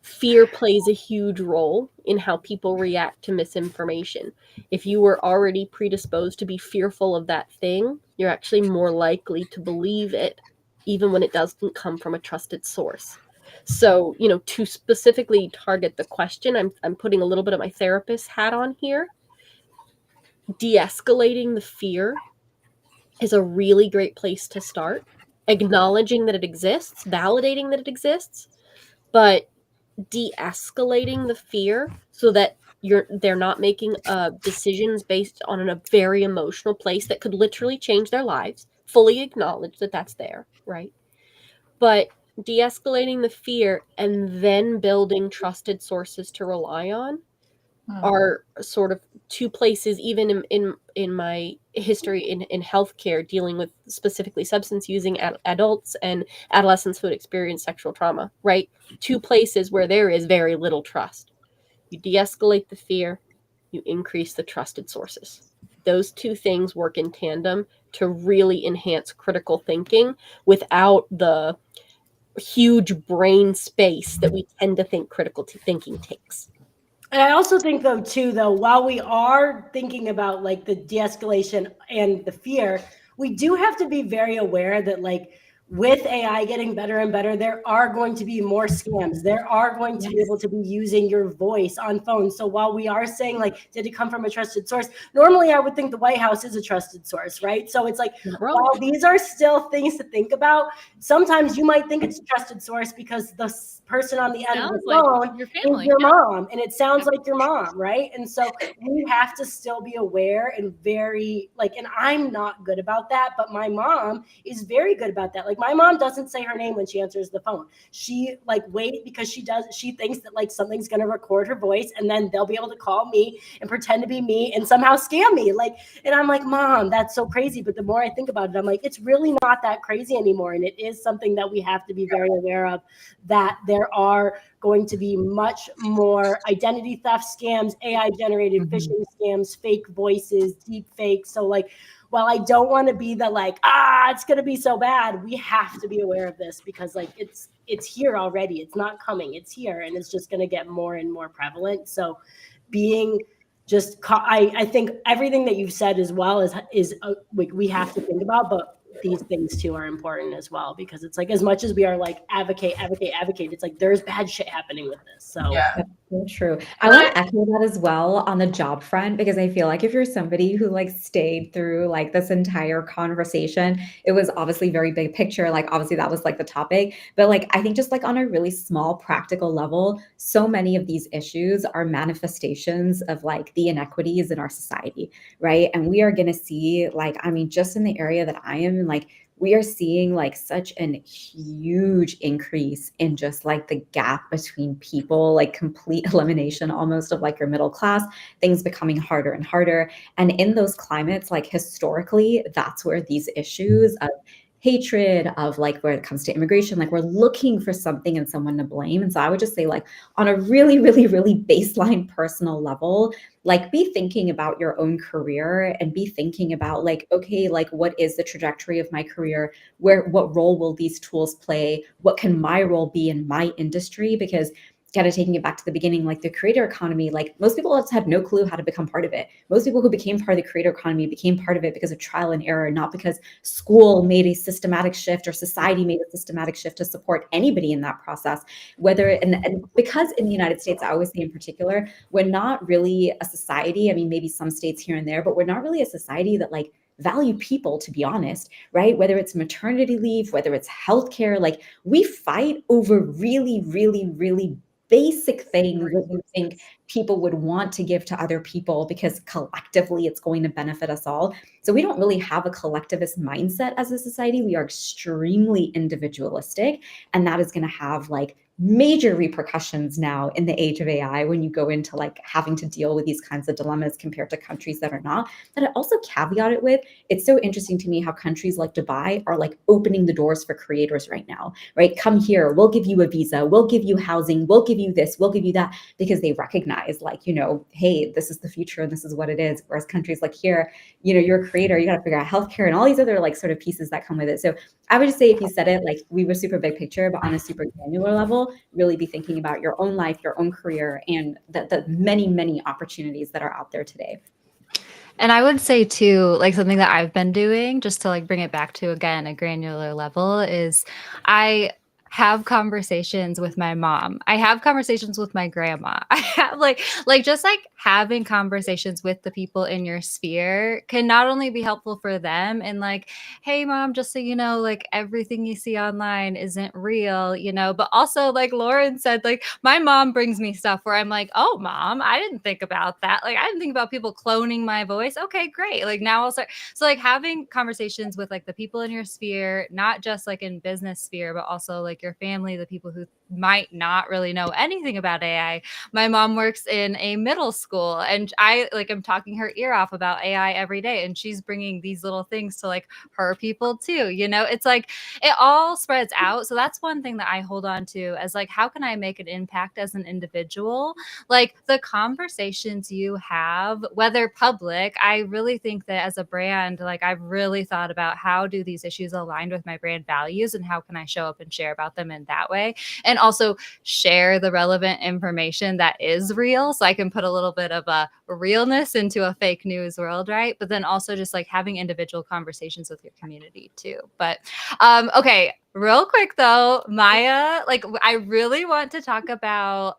Fear plays a huge role in how people react to misinformation. If you were already predisposed to be fearful of that thing, you're actually more likely to believe it, even when it doesn't come from a trusted source. So, you know, to specifically target the question, I'm putting a little bit of my therapist hat on here. De-escalating the fear is a really great place to start. Acknowledging that it exists, validating that it exists, but de-escalating the fear so that they're not making decisions based on a very emotional place that could literally change their lives. Fully acknowledge that that's there, right? But de-escalating the fear and then building trusted sources to rely on are sort of two places, even in my history in healthcare, dealing with specifically substance using adults and adolescents who had experienced sexual trauma, right? Two places where there is very little trust. You de-escalate the fear, you increase the trusted sources. Those two things work in tandem to really enhance critical thinking without the huge brain space that we tend to think critical thinking takes. And I also think, though, too, though, while we are thinking about like the de-escalation and the fear, we do have to be very aware that, like, with AI getting better and better, there are going to be more scams. There are going to be able to be using your voice on phones. So while we are saying, like, did it come from a trusted source? Normally, I would think the White House is a trusted source, right? So it's like, while these are still things to think about, sometimes you might think it's a trusted source because the person on the end of the phone is your mom, and it sounds like your mom, right? And so we have to still be aware and very, like, and I'm not good about that, but my mom is very good about that. Like, my mom doesn't say her name when she answers the phone. She, like, wait, because she thinks that, like, something's going to record her voice and then they'll be able to call me and pretend to be me and somehow scam me. Like, and I'm like, Mom, that's so crazy. But the more I think about it, I'm like, it's really not that crazy anymore. And it is something that we have to be very aware of, that there are going to be much more identity theft scams, AI generated phishing scams, fake voices, deep fakes. So, like, while I don't want to be the, like, it's going to be so bad, we have to be aware of this because, like, it's here already. It's not coming. It's here, and it's just going to get more and more prevalent. So being just, I think everything that you've said as well is we have to think about, but these things too are important as well, because it's like, as much as we are like advocate, it's like there's bad shit happening with this. So That's so true. I want to echo that as well on the job front, because I feel like if you're somebody who like stayed through like this entire conversation, it was obviously very big picture. Like, obviously that was like the topic, but like, I think just like on a really small practical level, so many of these issues are manifestations of like the inequities in our society, right? And we are going to see, like, I mean, just in the area that I am in, like, we are seeing like such an huge increase in just like the gap between people, like complete elimination almost of like your middle class, things becoming harder and harder. And in those climates, like historically, that's where these issues of, hatred, of like where it comes to immigration, like we're looking for something and someone to blame. And so I would just say, like, on a really, really, really baseline personal level, like be thinking about your own career and be thinking about like, okay, like what is the trajectory of my career? What role will these tools play? What can my role be in my industry? Because kind of taking it back to the beginning, like the creator economy, like most people have had no clue how to become part of it. Most people who became part of the creator economy became part of it because of trial and error, not because school made a systematic shift or society made a systematic shift to support anybody in that process. And because in the United States, I always say in particular, we're not really a society. I mean, maybe some states here and there, but we're not really a society that like value people, to be honest, right? Whether it's maternity leave, whether it's healthcare, like we fight over really, really, really basic things that we think people would want to give to other people because collectively it's going to benefit us all. So we don't really have a collectivist mindset as a society. We are extremely individualistic, and that is going to have like major repercussions now in the age of AI when you go into like having to deal with these kinds of dilemmas compared to countries that are not. But I also caveat it with, it's so interesting to me how countries like Dubai are like opening the doors for creators right now, right? Come here, we'll give you a visa, we'll give you housing, we'll give you this, we'll give you that, because they recognize like, you know, hey, this is the future and this is what it is. Whereas countries like here, you know, you're a creator, you got to figure out healthcare and all these other like sort of pieces that come with it. So I would just say, if you said it, like we were super big picture, but on a super granular level, really be thinking about your own life, your own career, and the many, many opportunities that are out there today. And I would say too, like something that I've been doing just to like bring it back to again a granular level is I have conversations with my mom. I have conversations with my grandma. I have like just like having conversations with the people in your sphere can not only be helpful for them and like, hey mom, just so you know, like everything you see online isn't real, you know, but also like Lauren said, like my mom brings me stuff where I'm like, oh mom, I didn't think about that. Like I didn't think about people cloning my voice. Okay, great. Like now I'll start. So like having conversations with like the people in your sphere, not just like in business sphere, but also like your family, the people who might not really know anything about AI. My mom works in a middle school and I like am talking her ear off about AI every day and she's bringing these little things to like her people too, you know. It's like it all spreads out. So that's one thing that I hold on to as like, how can I make an impact as an individual? Like the conversations you have, whether public, I really think that as a brand, like I've really thought about how do these issues align with my brand values and how can I show up and share about them in that way, and also share the relevant information that is real so I can put a little bit of a realness into a fake news world, right? But then also just like having individual conversations with your community too. But okay, real quick though, Maya, like I really want to talk about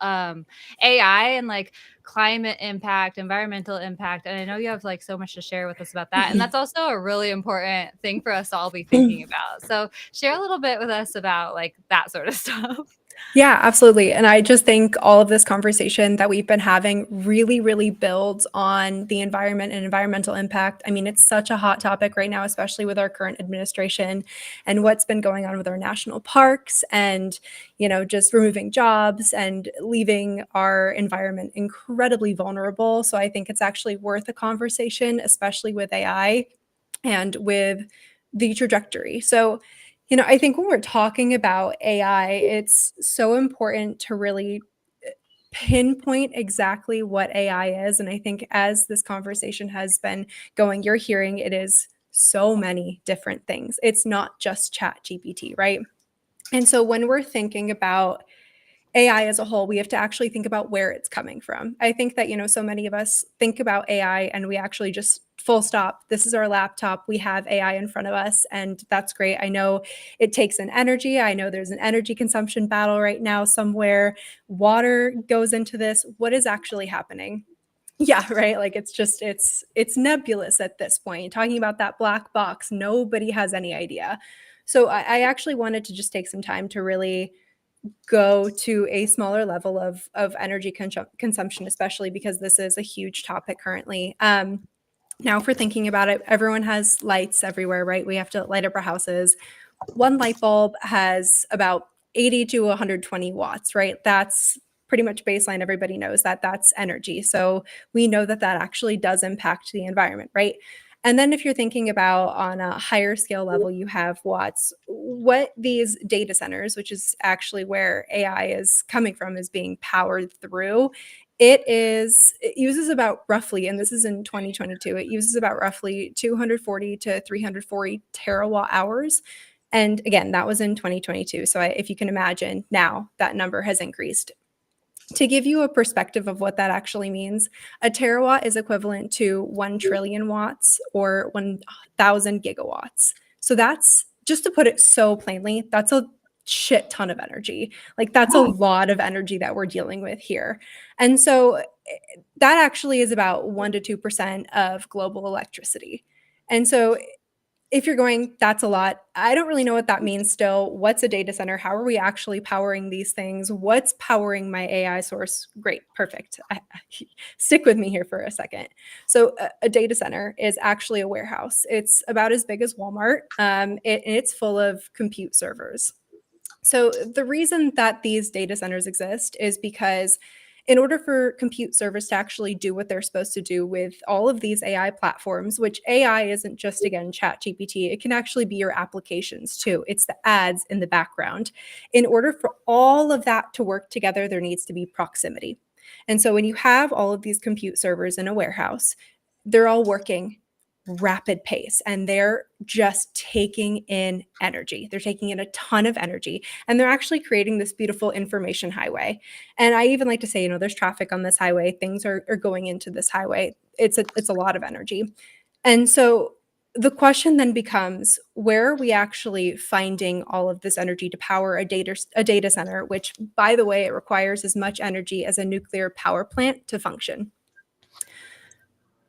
AI and like climate impact, environmental impact. And I know you have like so much to share with us about that. And that's also a really important thing for us to all be thinking about. So share a little bit with us about like that sort of stuff. Yeah, absolutely. And I just think all of this conversation that we've been having really, really builds on the environment and environmental impact. I mean, it's such a hot topic right now, especially with our current administration and what's been going on with our national parks and, you know, just removing jobs and leaving our environment incredibly vulnerable. So I think it's actually worth a conversation, especially with AI and with the trajectory. So, you know, I think when we're talking about AI, it's so important to really pinpoint exactly what AI is. And I think as this conversation has been going, you're hearing it is so many different things. It's not just Chat GPT, right? And so when we're thinking about AI as a whole, we have to actually think about where it's coming from. I think that, you know, so many of us think about AI and we actually just full stop. This is our laptop. We have AI in front of us, and that's great. I know it takes an energy. I know there's an energy consumption battle right now somewhere. Water goes into this. What is actually happening? Yeah, right. Like it's nebulous at this point. Talking about that black box, nobody has any idea. So I actually wanted to just take some time to really go to a smaller level of energy consumption, especially because this is a huge topic currently. Now, if we're thinking about it, everyone has lights everywhere, right? We have to light up our houses. One light bulb has about 80 to 120 watts, right? That's pretty much baseline. Everybody knows that that's energy. So we know that that actually does impact the environment, right? And then if you're thinking about on a higher scale level, you have watts. What these data centers, which is actually where AI is coming from, is being powered through. It uses about roughly, and this is in 2022, it uses about roughly 240 to 340 terawatt hours. And again, that was in 2022. So if you can imagine now, that number has increased. To give you a perspective of what that actually means, a terawatt is equivalent to 1 trillion watts or 1,000 gigawatts. So that's, just to put it so plainly, that's a shit ton of energy. Like, that's a lot of energy that we're dealing with here. And so that actually is about 1 to 2% of global electricity. And so if you're going, that's a lot. I don't really know what that means still. What's a data center? How are we actually powering these things? What's powering my AI source? Great, perfect. Stick with me here for a second. So a data center is actually a warehouse. It's about as big as Walmart. It's full of compute servers. So the reason that these data centers exist is because in order for compute servers to actually do what they're supposed to do with all of these AI platforms, which AI isn't just, again, ChatGPT, it can actually be your applications too. It's the ads in the background. In order for all of that to work together, there needs to be proximity. And so when you have all of these compute servers in a warehouse, they're all working rapid pace and they're just taking in energy. They're taking in a ton of energy and they're actually creating this beautiful information highway. And I even like to say, there's traffic on this highway. Things are going into this highway. It's a lot of energy. And so the question then becomes, where are we actually finding all of this energy to power a data center, which, by the way, it requires as much energy as a nuclear power plant to function?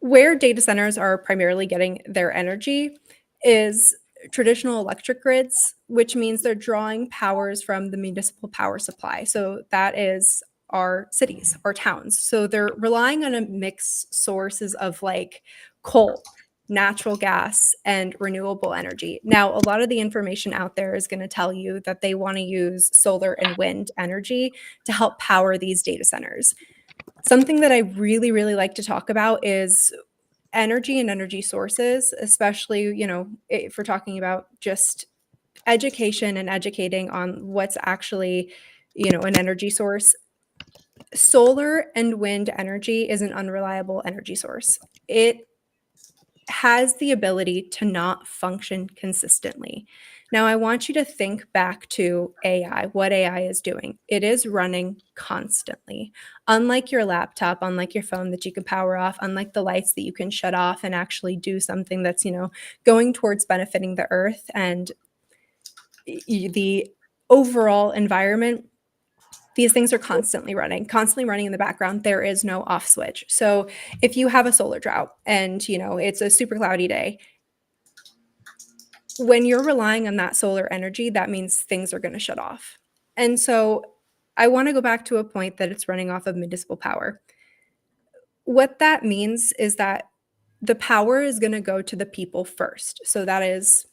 Where data centers are primarily getting their energy is traditional electric grids, which means they're drawing powers from the municipal power supply. So that is our cities, our towns. So they're relying on a mixed sources of like coal, natural gas, and renewable energy. Now, a lot of the information out there is going to tell you that they want to use solar and wind energy to help power these data centers. Something that I really, really like to talk about is energy and energy sources, especially, if we're talking about just education and educating on what's actually, an energy source. Solar and wind energy is an unreliable energy source. It has the ability to not function consistently. Now, I want you to think back to AI, what AI is doing. It is running constantly. Unlike your laptop, unlike your phone that you can power off, unlike the lights that you can shut off and actually do something that's, going towards benefiting the earth and the overall environment. These things are constantly running in the background. There is no off switch. So if you have a solar drought and, it's a super cloudy day, when you're relying on that solar energy, that means things are going to shut off. And so I want to go back to a point that it's running off of municipal power. What that means is that the power is going to go to the people first. So that is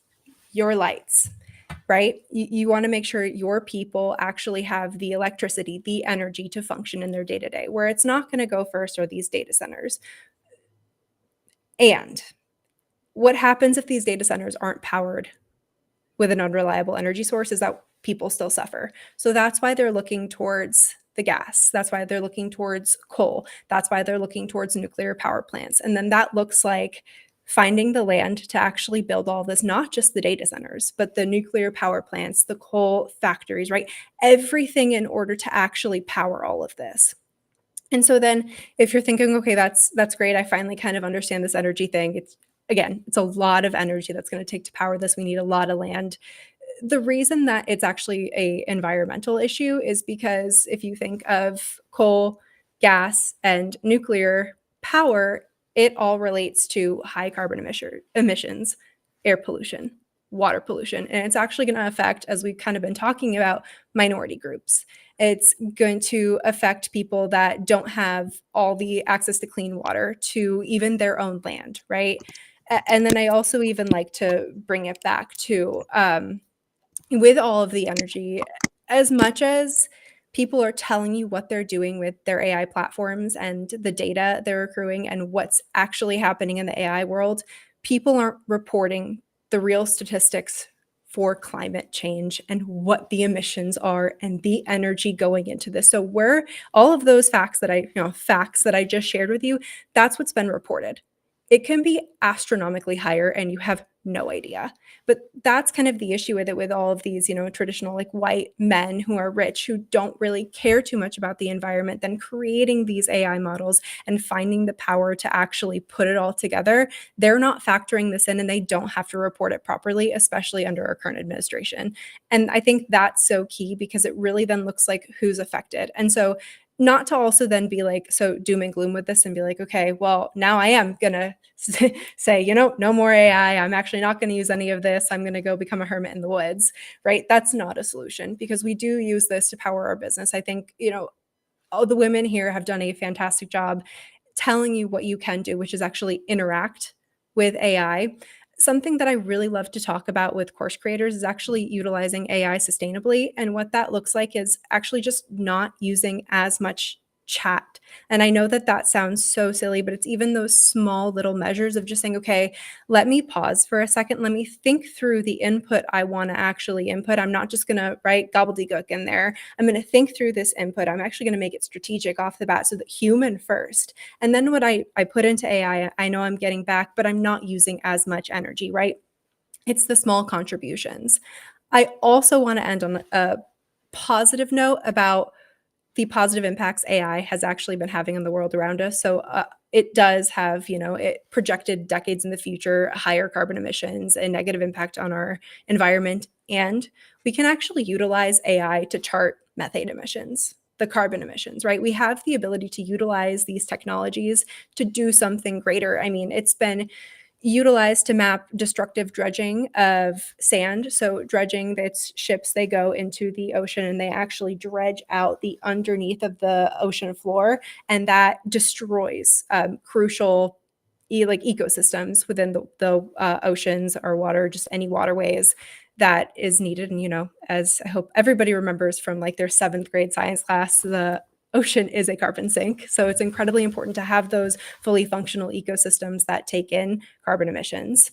your lights, right? You want to make sure your people actually have the electricity, the energy to function in their day-to-day. Where it's not going to go first are these data centers. And what happens if these data centers aren't powered with an unreliable energy source is that people still suffer. So that's why they're looking towards the gas. That's why they're looking towards coal. That's why they're looking towards nuclear power plants. And then that looks like finding the land to actually build all this, not just the data centers, but the nuclear power plants, the coal factories, right? Everything in order to actually power all of this. And so then if you're thinking, okay, that's great. I finally kind of understand this energy thing. It's a lot of energy that's going to take to power this. We need a lot of land. The reason that it's actually an environmental issue is because if you think of coal, gas, and nuclear power, it all relates to high carbon emissions, air pollution, water pollution. And it's actually going to affect, as we've kind of been talking about, minority groups. It's going to affect people that don't have all the access to clean water, to even their own land, right? And then I also even like to bring it back to with all of the energy, as much as people are telling you what they're doing with their AI platforms and the data they're accruing and what's actually happening in the AI world, people aren't reporting the real statistics for climate change and what the emissions are and the energy going into this. So all of those facts that I just shared with you, that's what's been reported. It can be astronomically higher and you have no idea. But that's kind of the issue with it, with all of these, traditional like white men who are rich, who don't really care too much about the environment, then creating these AI models and finding the power to actually put it all together. They're not factoring this in and they don't have to report it properly, especially under our current administration. And I think that's so key because it really then looks like who's affected. And so not to also then be like so doom and gloom with this and be like, okay, well, now I am going to say, no more AI. I'm actually not going to use any of this. I'm going to go become a hermit in the woods, right? That's not a solution because we do use this to power our business. I think, all the women here have done a fantastic job telling you what you can do, which is actually interact with AI. Something that I really love to talk about with course creators is actually utilizing AI sustainably. And what that looks like is actually just not using as much chat. And I know that that sounds so silly, but it's even those small little measures of just saying, okay, let me pause for a second. Let me think through the input I want to actually input. I'm not just going to write gobbledygook in there. I'm going to think through this input. I'm actually going to make it strategic off the bat, so that human first. And then what I put into AI, I know I'm getting back, but I'm not using as much energy, right? It's the small contributions. I also want to end on a positive note about the positive impacts AI has actually been having in the world around us. So it does have, it projected decades in the future, higher carbon emissions and negative impact on our environment. And we can actually utilize AI to chart methane emissions, the carbon emissions, right? We have the ability to utilize these technologies to do something greater. I mean, it's been utilized to map destructive dredging of sand. So dredging, that's ships, they go into the ocean and they actually dredge out the underneath of the ocean floor, and that destroys crucial ecosystems within the oceans or water, just any waterways that is needed. And as I hope everybody remembers from like their 7th grade science class, the ocean is a carbon sink. So it's incredibly important to have those fully functional ecosystems that take in carbon emissions.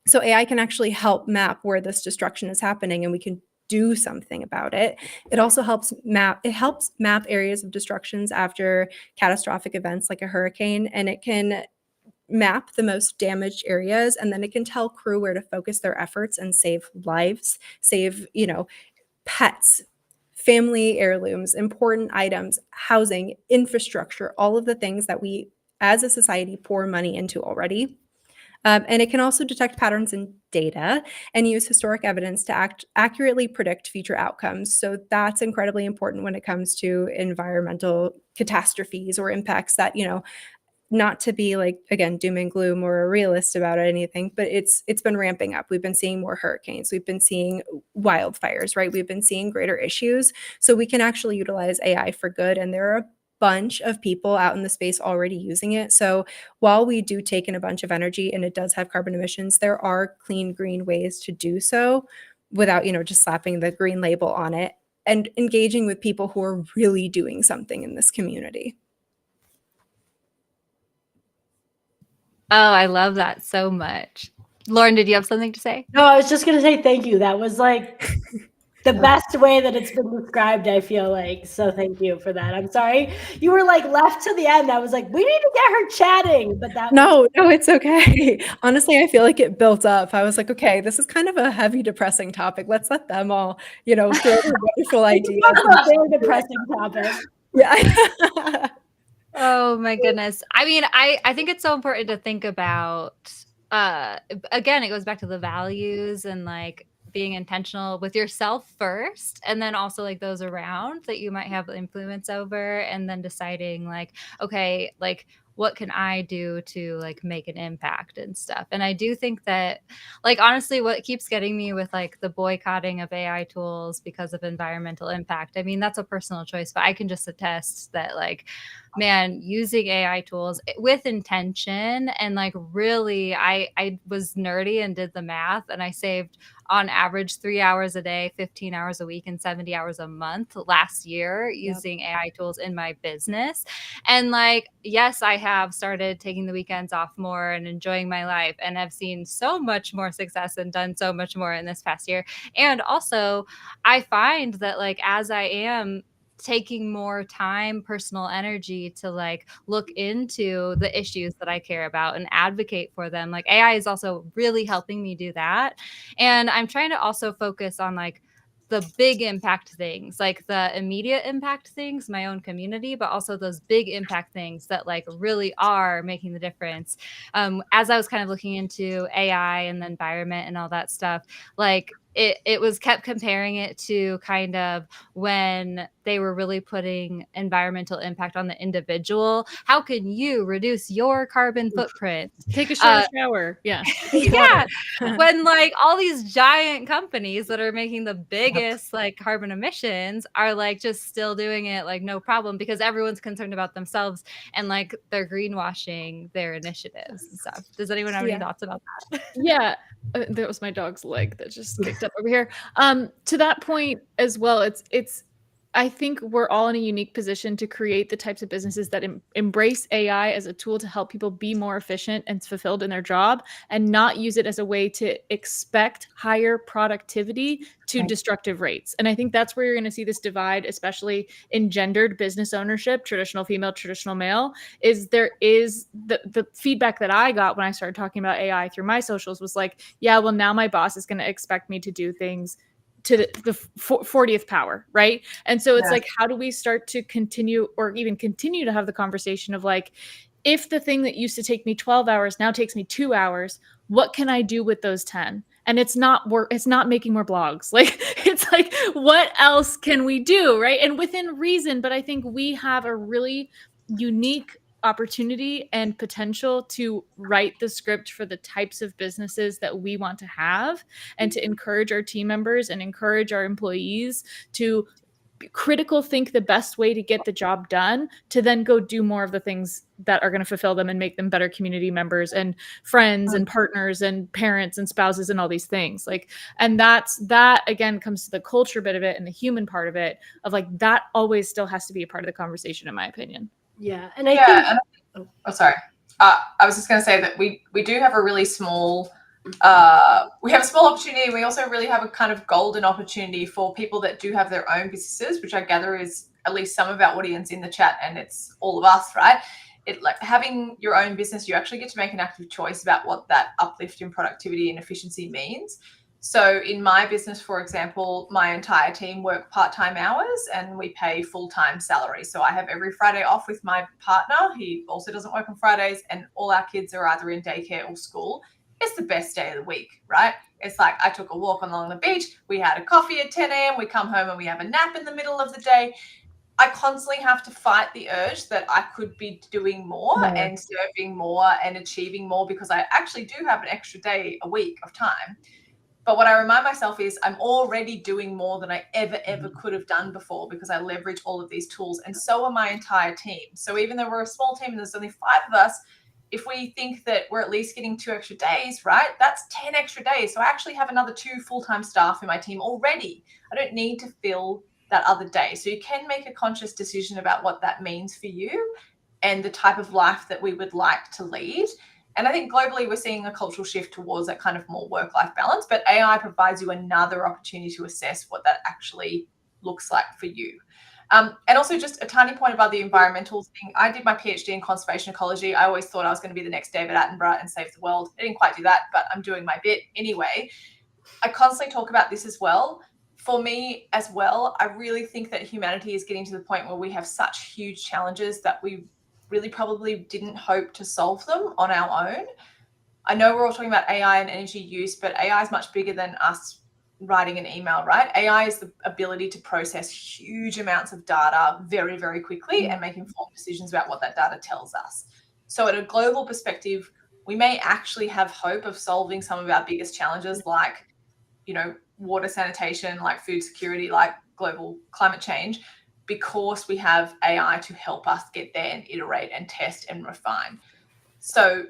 So AI can actually help map where this destruction is happening and we can do something about it. It also helps map areas of destructions after catastrophic events like a hurricane, and it can map the most damaged areas, and then it can tell crew where to focus their efforts and save lives, save, pets, family heirlooms, important items, housing, infrastructure, all of the things that we as a society pour money into already. And it can also detect patterns in data and use historic evidence to accurately predict future outcomes. So that's incredibly important when it comes to environmental catastrophes or impacts that, not to be like, again, doom and gloom or a realist about anything, but it's been ramping up. We've been seeing more hurricanes. We've been seeing wildfires, right? We've been seeing greater issues. So we can actually utilize AI for good. And there are a bunch of people out in the space already using it. So while we do take in a bunch of energy and it does have carbon emissions, there are clean, green ways to do so without, just slapping the green label on it and engaging with people who are really doing something in this community. Oh, I love that so much. Lauren, did you have something to say? No, I was just going to say thank you. That was like the best way that it's been described, I feel like. So thank you for that. I'm sorry. You were like left to the end. I was like, we need to get her chatting. But that No, it's okay. Honestly, I feel like it built up. I was like, okay, this is kind of a heavy, depressing topic. Let's let them all, throw their wonderful ideas. a very depressing topic. Yeah. Oh my goodness. I mean, I think it's so important to think about again, it goes back to the values and like being intentional with yourself first, and then also like those around that you might have influence over, and then deciding like, okay, like what can I do to like make an impact and stuff. And I do think that like honestly what keeps getting me with like the boycotting of AI tools because of environmental impact, I mean that's a personal choice, but I can just attest that like man, using AI tools with intention and like really I was nerdy and did the math, and I saved on average 3 hours a day, 15 hours a week, and 70 hours a month last year using AI tools in my business. And like, yes, I have started taking the weekends off more and enjoying my life, and have seen so much more success and done so much more in this past year. And also, I find that like as I am taking more time, personal energy to like look into the issues that I care about and advocate for them, like AI is also really helping me do that. And I'm trying to also focus on like the big impact things, like the immediate impact things, my own community, but also those big impact things that like really are making the difference. As I was kind of looking into AI and the environment and all that stuff, like it was kept comparing it to kind of when they were really putting environmental impact on the individual. How can you reduce your carbon footprint? Take a shorter shower. Yeah. Yeah. When like all these giant companies that are making the biggest like carbon emissions are like just still doing it like no problem, because everyone's concerned about themselves and like they're greenwashing their initiatives and stuff. Does anyone have any thoughts about that? Yeah. That was my dog's leg that just kicked up over here. To that point as well, it's I think we're all in a unique position to create the types of businesses that embrace AI as a tool to help people be more efficient and fulfilled in their job, and not use it as a way to expect higher productivity to destructive rates. And I think that's where you're going to see this divide, especially in gendered business ownership, traditional female, traditional male. Is there is the feedback that I got when I started talking about AI through my socials was like, yeah, well, now my boss is going to expect me to do things to the 40th power, right? And so it's like, how do we start to continue or even continue to have the conversation of like, if the thing that used to take me 12 hours now takes me 2 hours, what can I do with those 10? And it's not work, it's not making more blogs. Like, it's like, what else can we do, right? And within reason, but I think we have a really unique opportunity and potential to write the script for the types of businesses that we want to have, and to encourage our team members and encourage our employees to critical think the best way to get the job done, to then go do more of the things that are going to fulfill them and make them better community members and friends and partners and parents and spouses and all these things. Like, and that again comes to the culture bit of it and the human part of it, of like, that always still has to be a part of the conversation, in my opinion. Yeah. And I think, sorry. I was just going to say that we do have a really small, we have a small opportunity. We also really have a kind of golden opportunity for people that do have their own businesses, which I gather is at least some of our audience in the chat, and it's all of us, right? It like having your own business, you actually get to make an active choice about what that uplift in productivity and efficiency means. So in my business, for example, my entire team work part-time hours and we pay full-time salary. So I have every Friday off with my partner. He also doesn't work on Fridays, and all our kids are either in daycare or school. It's the best day of the week, right? It's like I took a walk along the beach. We had a coffee at 10 a.m. We come home and we have a nap in the middle of the day. I constantly have to fight the urge that I could be doing more and serving more and achieving more, because I actually do have an extra day a week of time. But what I remind myself is I'm already doing more than I ever could have done before, because I leverage all of these tools, and so are my entire team. So even though we're a small team and there's only 5 of us, if we think that we're at least getting 2 extra days, right, that's 10 extra days. So I actually have another 2 full-time staff in my team already. I don't need to fill that other day. So you can make a conscious decision about what that means for you and the type of life that we would like to lead. And I think globally, we're seeing a cultural shift towards that kind of more work-life balance, but AI provides you another opportunity to assess what that actually looks like for you. And also just a tiny point about the environmental thing. I did my PhD in conservation ecology. I always thought I was going to be the next David Attenborough and save the world. I didn't quite do that, but I'm doing my bit anyway. I constantly talk about this as well. For me as well, I really think that humanity is getting to the point where we have such huge challenges that we really probably didn't hope to solve them on our own. I know we're all talking about AI and energy use, but AI is much bigger than us writing an email, right? AI is the ability to process huge amounts of data very, very quickly and make informed decisions about what that data tells us. So at a global perspective, we may actually have hope of solving some of our biggest challenges, like, you know, water sanitation, like food security, like global climate change, because we have AI to help us get there and iterate and test and refine. So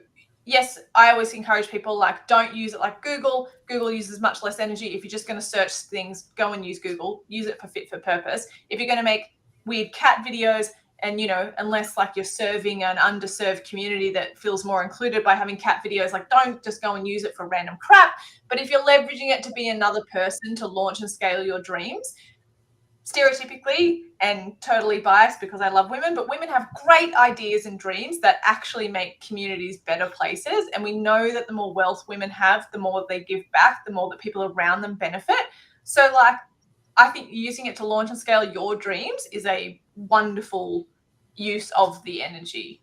yes, I always encourage people, like, don't use it like Google. Google uses much less energy. If you're just going to search things, go and use Google. Use it for fit for purpose. If you're going to make weird cat videos, and, you know, unless like you're serving an underserved community that feels more included by having cat videos, like, don't just go and use it for random crap. But if you're leveraging it to be another person to launch and scale your dreams, stereotypically and totally biased because I love women, but women have great ideas and dreams that actually make communities better places. And we know that the more wealth women have, the more they give back, the more that people around them benefit. So, like, I think using it to launch and scale your dreams is a wonderful use of the energy,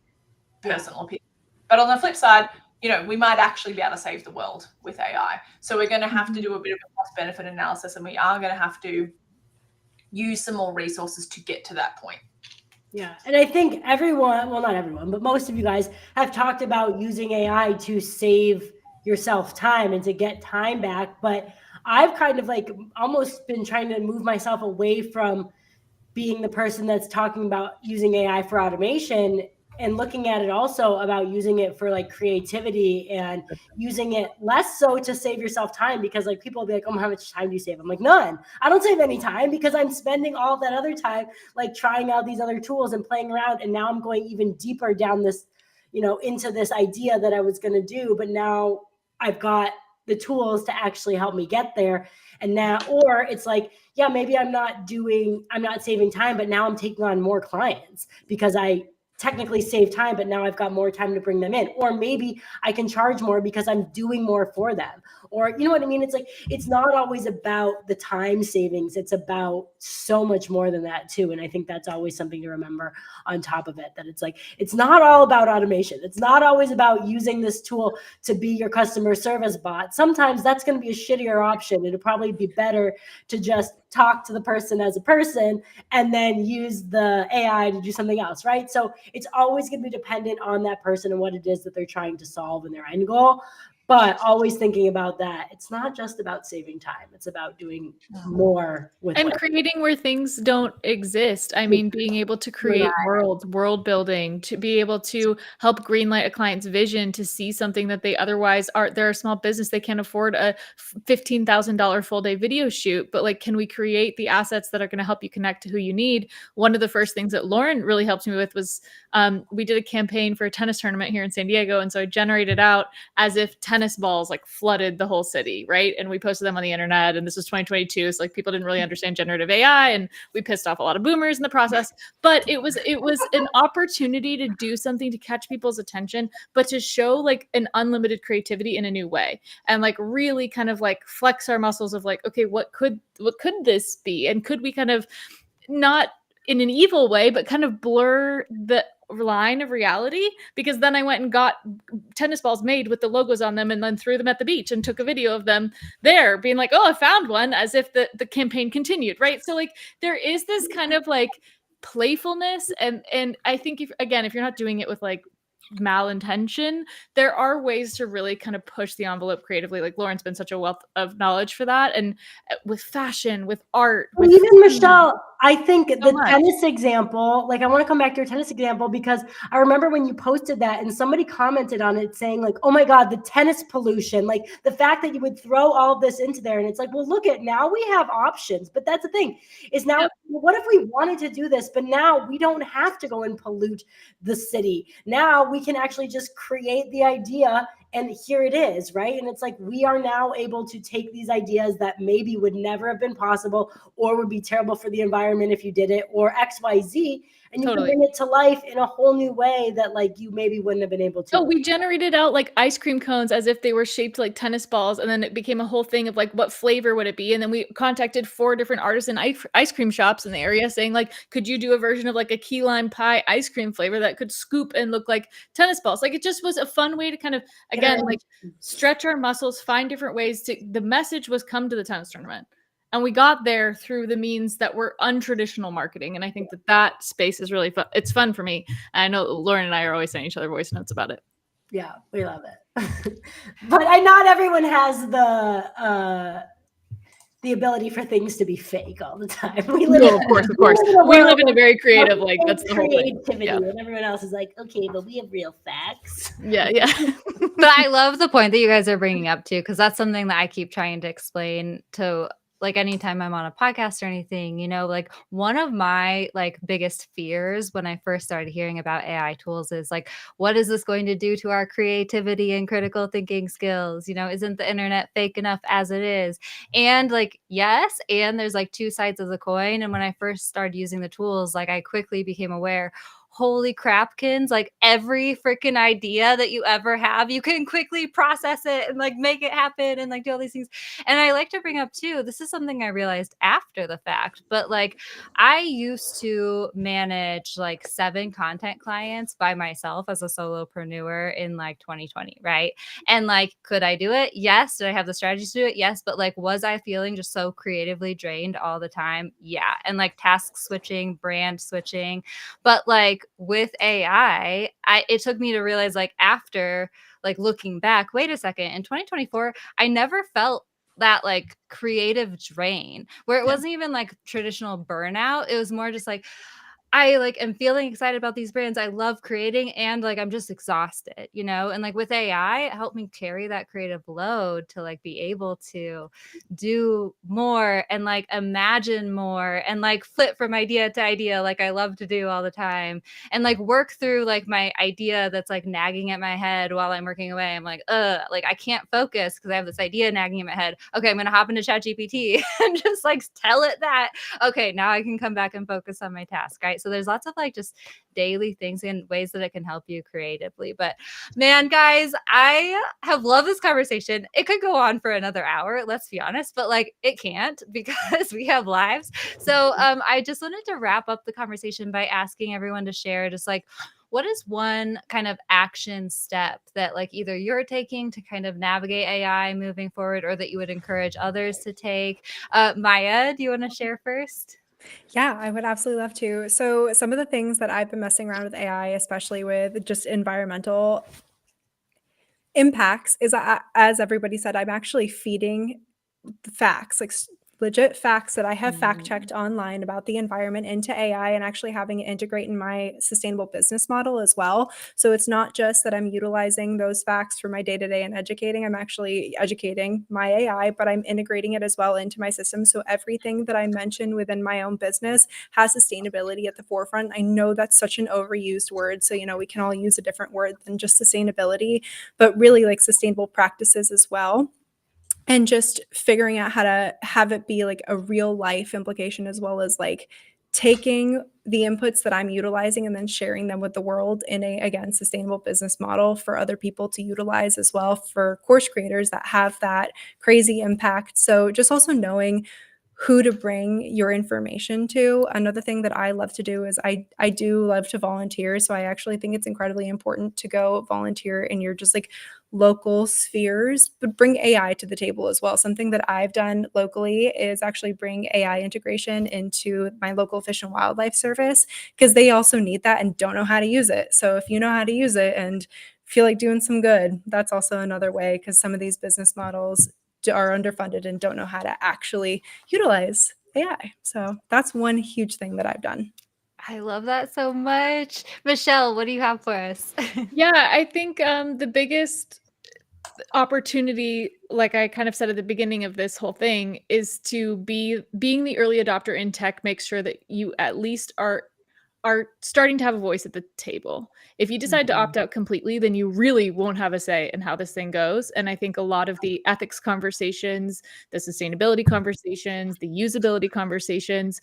personal opinion. But on the flip side, you know, we might actually be able to save the world with AI. So we're going to have to do a bit of a cost benefit analysis, and we are going to have to use some more resources to get to that point. Yeah. And I think everyone, well, not everyone, but most of you guys have talked about using AI to save yourself time and to get time back. But I've kind of like almost been trying to move myself away from being the person that's talking about using AI for automation and looking at it also about using it for like creativity and using it less so to save yourself time, because like people will be like, oh, how much time do you save? I'm like, none. I don't save any time because I'm spending all that other time like trying out these other tools and playing around. And now I'm going even deeper down this, you know, into this idea that I was going to do, but now I've got the tools to actually help me get there. And now, or it's like, yeah, maybe I'm not saving time, but now I'm taking on more clients because I technically save time, but now I've got more time to bring them in. Or maybe I can charge more because I'm doing more for them. Or, you know what I mean? It's like, it's not always about the time savings. It's about so much more than that too. And I think that's always something to remember on top of it, that it's like, it's not all about automation. It's not always about using this tool to be your customer service bot. Sometimes that's going to be a shittier option. It'll probably be better to just talk to the person as a person and then use the AI to do something else, right? So it's always going to be dependent on that person and what it is that they're trying to solve in their end goal. But always thinking about that, it's not just about saving time. It's about doing more with and creating where things don't exist. I mean, being able to create world building, to be able to help greenlight a client's vision, to see something that they otherwise are. They're a small business. They can't afford a $15,000 full day video shoot, but like, can we create the assets that are going to help you connect to who you need? One of the first things that Lauren really helped me with was we did a campaign for a tennis tournament here in San Diego. And so I generated out as if tennis balls like flooded the whole city, right? And we posted them on the internet, and this was 2022. So like people didn't really understand generative AI, and we pissed off a lot of boomers in the process. But it was an opportunity to do something to catch people's attention, but to show like an unlimited creativity in a new way, and like really kind of like flex our muscles of like, okay, what could this be? And could we kind of, not in an evil way, but kind of blur the line of reality? Because then I went and got tennis balls made with the logos on them and then threw them at the beach and took a video of them there being like, oh, I found one, as if the campaign continued, right? So like there is this kind of like playfulness, and I think if you're not doing it with like malintention, there are ways to really kind of push the envelope creatively. Like Lauren's been such a wealth of knowledge for that, and with fashion, with art, with even food. Michelle, I think so the much. tennis example, like I want to come back to your tennis example, because I remember when you posted that and somebody commented on it saying like, oh my God, the tennis pollution, like the fact that you would throw all of this into there. And it's like, well, look at, now we have options. But that's the thing is now, what if we wanted to do this, but now we don't have to go and pollute the city. Now we can actually just create the idea and here it is, right? And it's like, we are now able to take these ideas that maybe would never have been possible or would be terrible for the environment if you did it, or XYZ, and you can bring it to life in a whole new way that like you maybe wouldn't have been able to. Oh, we generated out like ice cream cones as if they were shaped like tennis balls. And then it became a whole thing of like, what flavor would it be? And then we contacted 4 different artisan ice cream shops in the area saying like, could you do a version of like a key lime pie ice cream flavor that could scoop and look like tennis balls? Like it just was a fun way to kind of, again, like stretch our muscles, find different ways to, the message was come to the tennis tournament. And we got there through the means that were untraditional marketing. And I think that space is really fun. It's fun for me. I know Lauren and I are always sending each other voice notes about it. Yeah, we love it. But not everyone has the the ability for things to be fake all the time. Of course. We live in a very creative, like, that's the whole thing. Creativity, Yeah. and everyone else is like, okay, but we have real facts. Yeah. But I love the point that you guys are bringing up too, because that's something that I keep trying to explain to, like, anytime I'm on a podcast or anything, you know, like, one of my like biggest fears when I first started hearing about AI tools is like, what is this going to do to our creativity and critical thinking skills? You know, isn't the internet fake enough as it is? And like, yes, and there's like two sides of the coin. And when I first started using the tools, like, I quickly became aware, holy crapkins, like, every freaking idea that you ever have, you can quickly process it and like make it happen and like do all these things. And I like to bring up too, this is something I realized after the fact, but like, I used to manage like 7 content clients by myself as a solopreneur in like 2020, right? And like, could I do it? Yes. Did I have the strategies to do it? Yes. But like, was I feeling just so creatively drained all the time? Yeah. And like task switching, brand switching. But like with AI, it took me to realize, like, after like looking back, wait a second, in 2024, I never felt that like creative drain where it wasn't even like traditional burnout. It was more just like, I like am feeling excited about these brands. I love creating, and like I'm just exhausted, you know? And like with AI, it helped me carry that creative load to like be able to do more and like imagine more and like flip from idea to idea like I love to do all the time, and like work through like my idea that's like nagging at my head while I'm working away. I'm like, like I can't focus because I have this idea nagging in my head. Okay, I'm gonna hop into ChatGPT and just like tell it that. Okay, now I can come back and focus on my task, right? So there's lots of like just daily things and ways that it can help you creatively. But man, guys, I have loved this conversation. It could go on for another hour, let's be honest, but like it can't because we have lives. So I just wanted to wrap up the conversation by asking everyone to share just like, what is one kind of action step that like either you're taking to kind of navigate AI moving forward, or that you would encourage others to take? Maya, do you want to share first? Yeah, I would absolutely love to. So, some of the things that I've been messing around with AI, especially with just environmental impacts, is as everybody said, I'm actually feeding the facts, like legit facts that I have fact checked online about the environment into AI, and actually having it integrate in my sustainable business model as well. So it's not just that I'm utilizing those facts for my day to day and educating, I'm actually educating my AI, but I'm integrating it as well into my system. So everything that I mention within my own business has sustainability at the forefront. I know that's such an overused word. So, you know, we can all use a different word than just sustainability, but really like sustainable practices as well. And just figuring out how to have it be like a real life implication, as well as like taking the inputs that I'm utilizing and then sharing them with the world in a, again, sustainable business model for other people to utilize as well, for course creators that have that crazy impact. So just also knowing who to bring your information to. Another thing that I love to do is I do love to volunteer. So I actually think it's incredibly important to go volunteer in your just like local spheres, but bring AI to the table as well. Something that I've done locally is actually bring AI integration into my local fish and wildlife service, because they also need that and don't know how to use it. So if you know how to use it and feel like doing some good, that's also another way, because some of these business models are underfunded and don't know how to actually utilize AI. So that's one huge thing that I've done. I love that so much. Michelle, what do you have for us? Yeah, I think the biggest opportunity, like I kind of said at the beginning of this whole thing, is to being the early adopter in tech makes sure that you at least are starting to have a voice at the table. If you decide to opt out completely, then you really won't have a say in how this thing goes. And I think a lot of the ethics conversations, the sustainability conversations, the usability conversations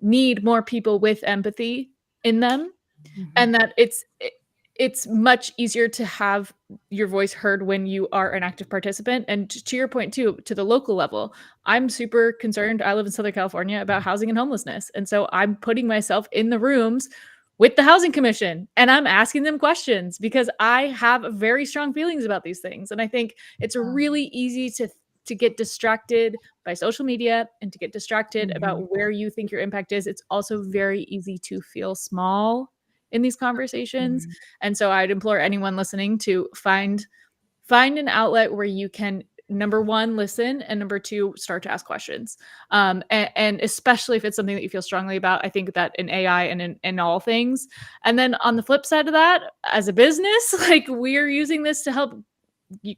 need more people with empathy in them, and that it's much easier to have your voice heard when you are an active participant. And to your point too, to the local level, I'm super concerned. I live in Southern California about housing and homelessness. And so I'm putting myself in the rooms with the housing commission and I'm asking them questions because I have very strong feelings about these things. And I think it's really easy to get distracted by social media and to get distracted about where you think your impact is. It's also very easy to feel small in these conversations. And so I'd implore anyone listening to find an outlet where you can number one, listen, and number two, start to ask questions. And especially if it's something that you feel strongly about, I think that in AI and in all things. And then on the flip side of that, as a business, like we're using this to help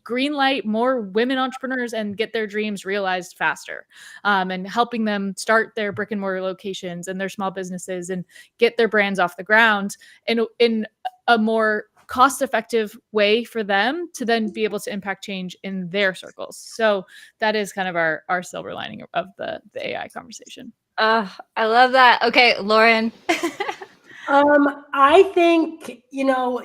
green light more women entrepreneurs and get their dreams realized faster, and helping them start their brick and mortar locations and their small businesses and get their brands off the ground in a more cost-effective way for them to then be able to impact change in their circles. So that is kind of our silver lining of the AI conversation. I love that. Okay, Lauren. I think,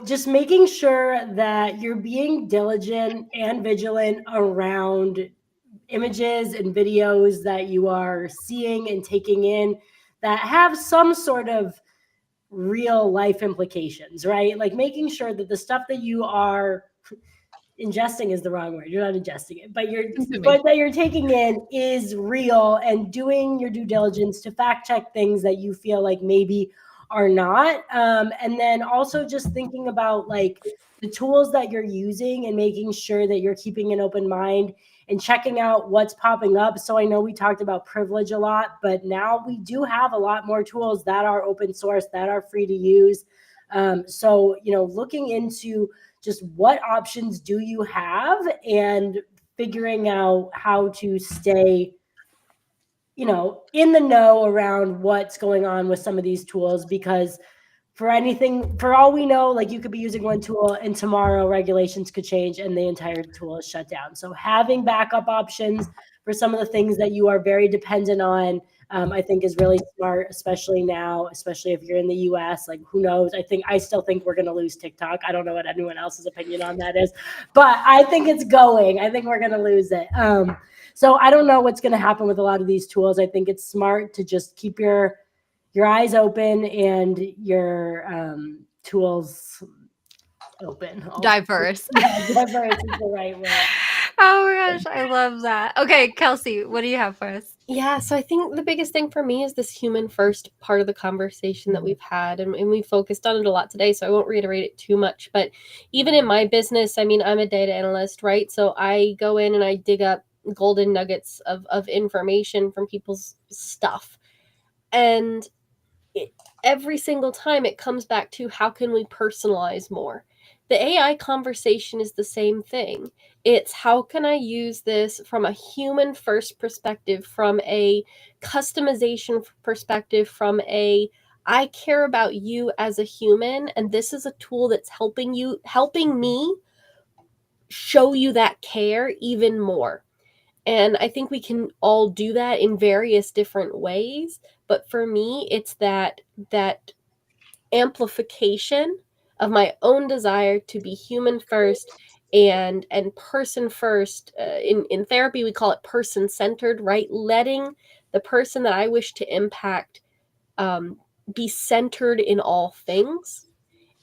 just making sure that you're being diligent and vigilant around images and videos that you are seeing and taking in that have some sort of real life implications, right? Like making sure that the stuff that you are ingesting is the wrong word. You're not ingesting it, but that you're taking in is real, and doing your due diligence to fact check things that you feel like maybe are not. And then also just thinking about like the tools that you're using and making sure that you're keeping an open mind and checking out what's popping up. So I know we talked about privilege a lot, but now we do have a lot more tools that are open source, that are free to use. So, looking into just what options do you have and figuring out how to stay, in the know around what's going on with some of these tools, because for all we know, like you could be using one tool and tomorrow regulations could change and the entire tool is shut down. So having backup options for some of the things that you are very dependent on, I think is really smart, especially now, especially if you're in the US. Like, who knows? I still think we're going to lose TikTok. I don't know what anyone else's opinion on that is, but I think it's going. I think we're going to lose it. So I don't know what's going to happen with a lot of these tools. I think it's smart to just keep your eyes open and your tools open. Diverse. Diverse is the right word. Oh my gosh, I love that. Okay, Kelsey, what do you have for us? Yeah, so I think the biggest thing for me is this human first part of the conversation that we've had, and we focused on it a lot today, so I won't reiterate it too much. But even in my business, I mean, I'm a data analyst, right? So I go in and I dig up golden nuggets of information from people's stuff. And every single time it comes back to how can we personalize more? The AI conversation is the same thing. It's how can I use this from a human first perspective, from a customization perspective, from a I care about you as a human, and this is a tool that's helping me show you that care even more. And I think we can all do that in various different ways. But for me, it's that amplification of my own desire to be human first and person first. In therapy, we call it person centered, right? Letting the person that I wish to impact be centered in all things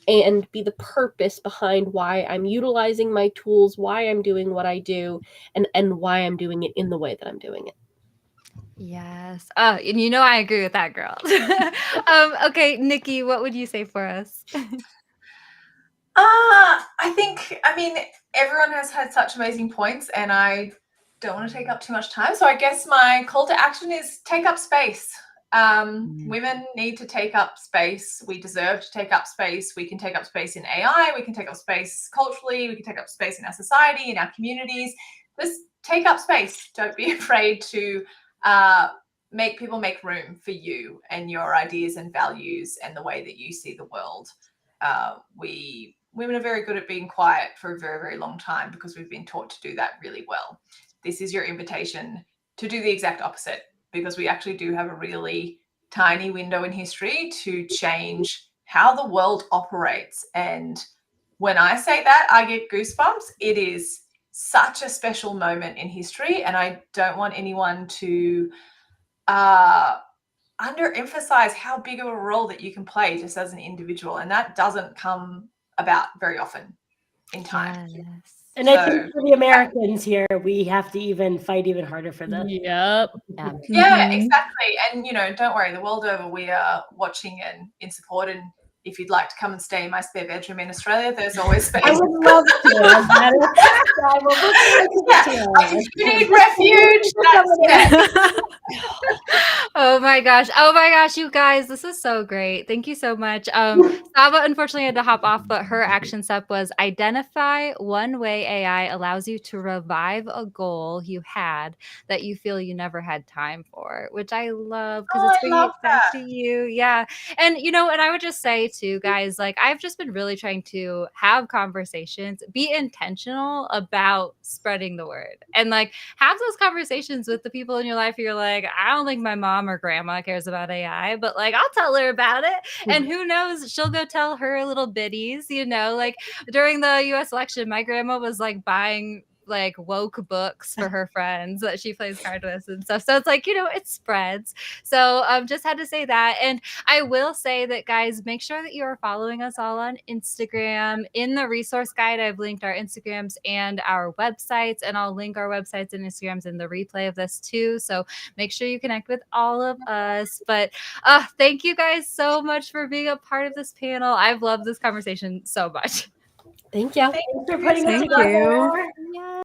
and be the purpose behind why I'm utilizing my tools, why I'm doing what I do, and why I'm doing it in the way that I'm doing it. Yes. And I agree with that, girl. Okay, Nikki, what would you say for us? I mean, everyone has had such amazing points, and I don't want to take up too much time. So I guess my call to action is take up space. Women need to take up space. We deserve to take up space. We can take up space in AI. We can take up space culturally. We can take up space in our society, in our communities. Just take up space. Don't be afraid to make people make room for you and your ideas and values and the way that you see the world. Women are very good at being quiet for a very, very long time because we've been taught to do that really well. This is your invitation to do the exact opposite, because we actually do have a really tiny window in history to change how the world operates. And when I say that, I get goosebumps. It is such a special moment in history, and I don't want anyone to underemphasize how big of a role that you can play just as an individual, and that doesn't come about very often in time. Yes. And I think for the Americans here, we have to even fight even harder for this. Yep. Yeah, exactly. And don't worry, the world over, we are watching and in support, and if you'd like to come and stay in my spare bedroom in Australia, there's always space. I would love to. As a matter of fact, I will look If you need refuge, that's Oh my gosh, you guys, this is so great. Thank you so much. Saba unfortunately had to hop off, but her action step was identify one way AI allows you to revive a goal you had that you feel you never had time for, which I love because it's bringing it back to you. Yeah. And and I would just say too, guys, like I've just been really trying to have conversations, be intentional about spreading the word, and like have those conversations with the people in your life. You're like, I don't think my mom or grandma cares about AI, but like I'll tell her about it. And who knows, she'll go tell her little biddies, like during the US election, my grandma was like buying like woke books for her friends that she plays cards with and stuff. So it's like, it spreads. So just had to say that. And I will say that, guys, make sure that you are following us all on Instagram. In the resource guide, I've linked our Instagrams and our websites, and I'll link our websites and Instagrams in the replay of this too. So make sure you connect with all of us. But thank you guys so much for being a part of this panel. I've loved this conversation so much. Thank you. Thanks for putting it Thank together. you. Yeah.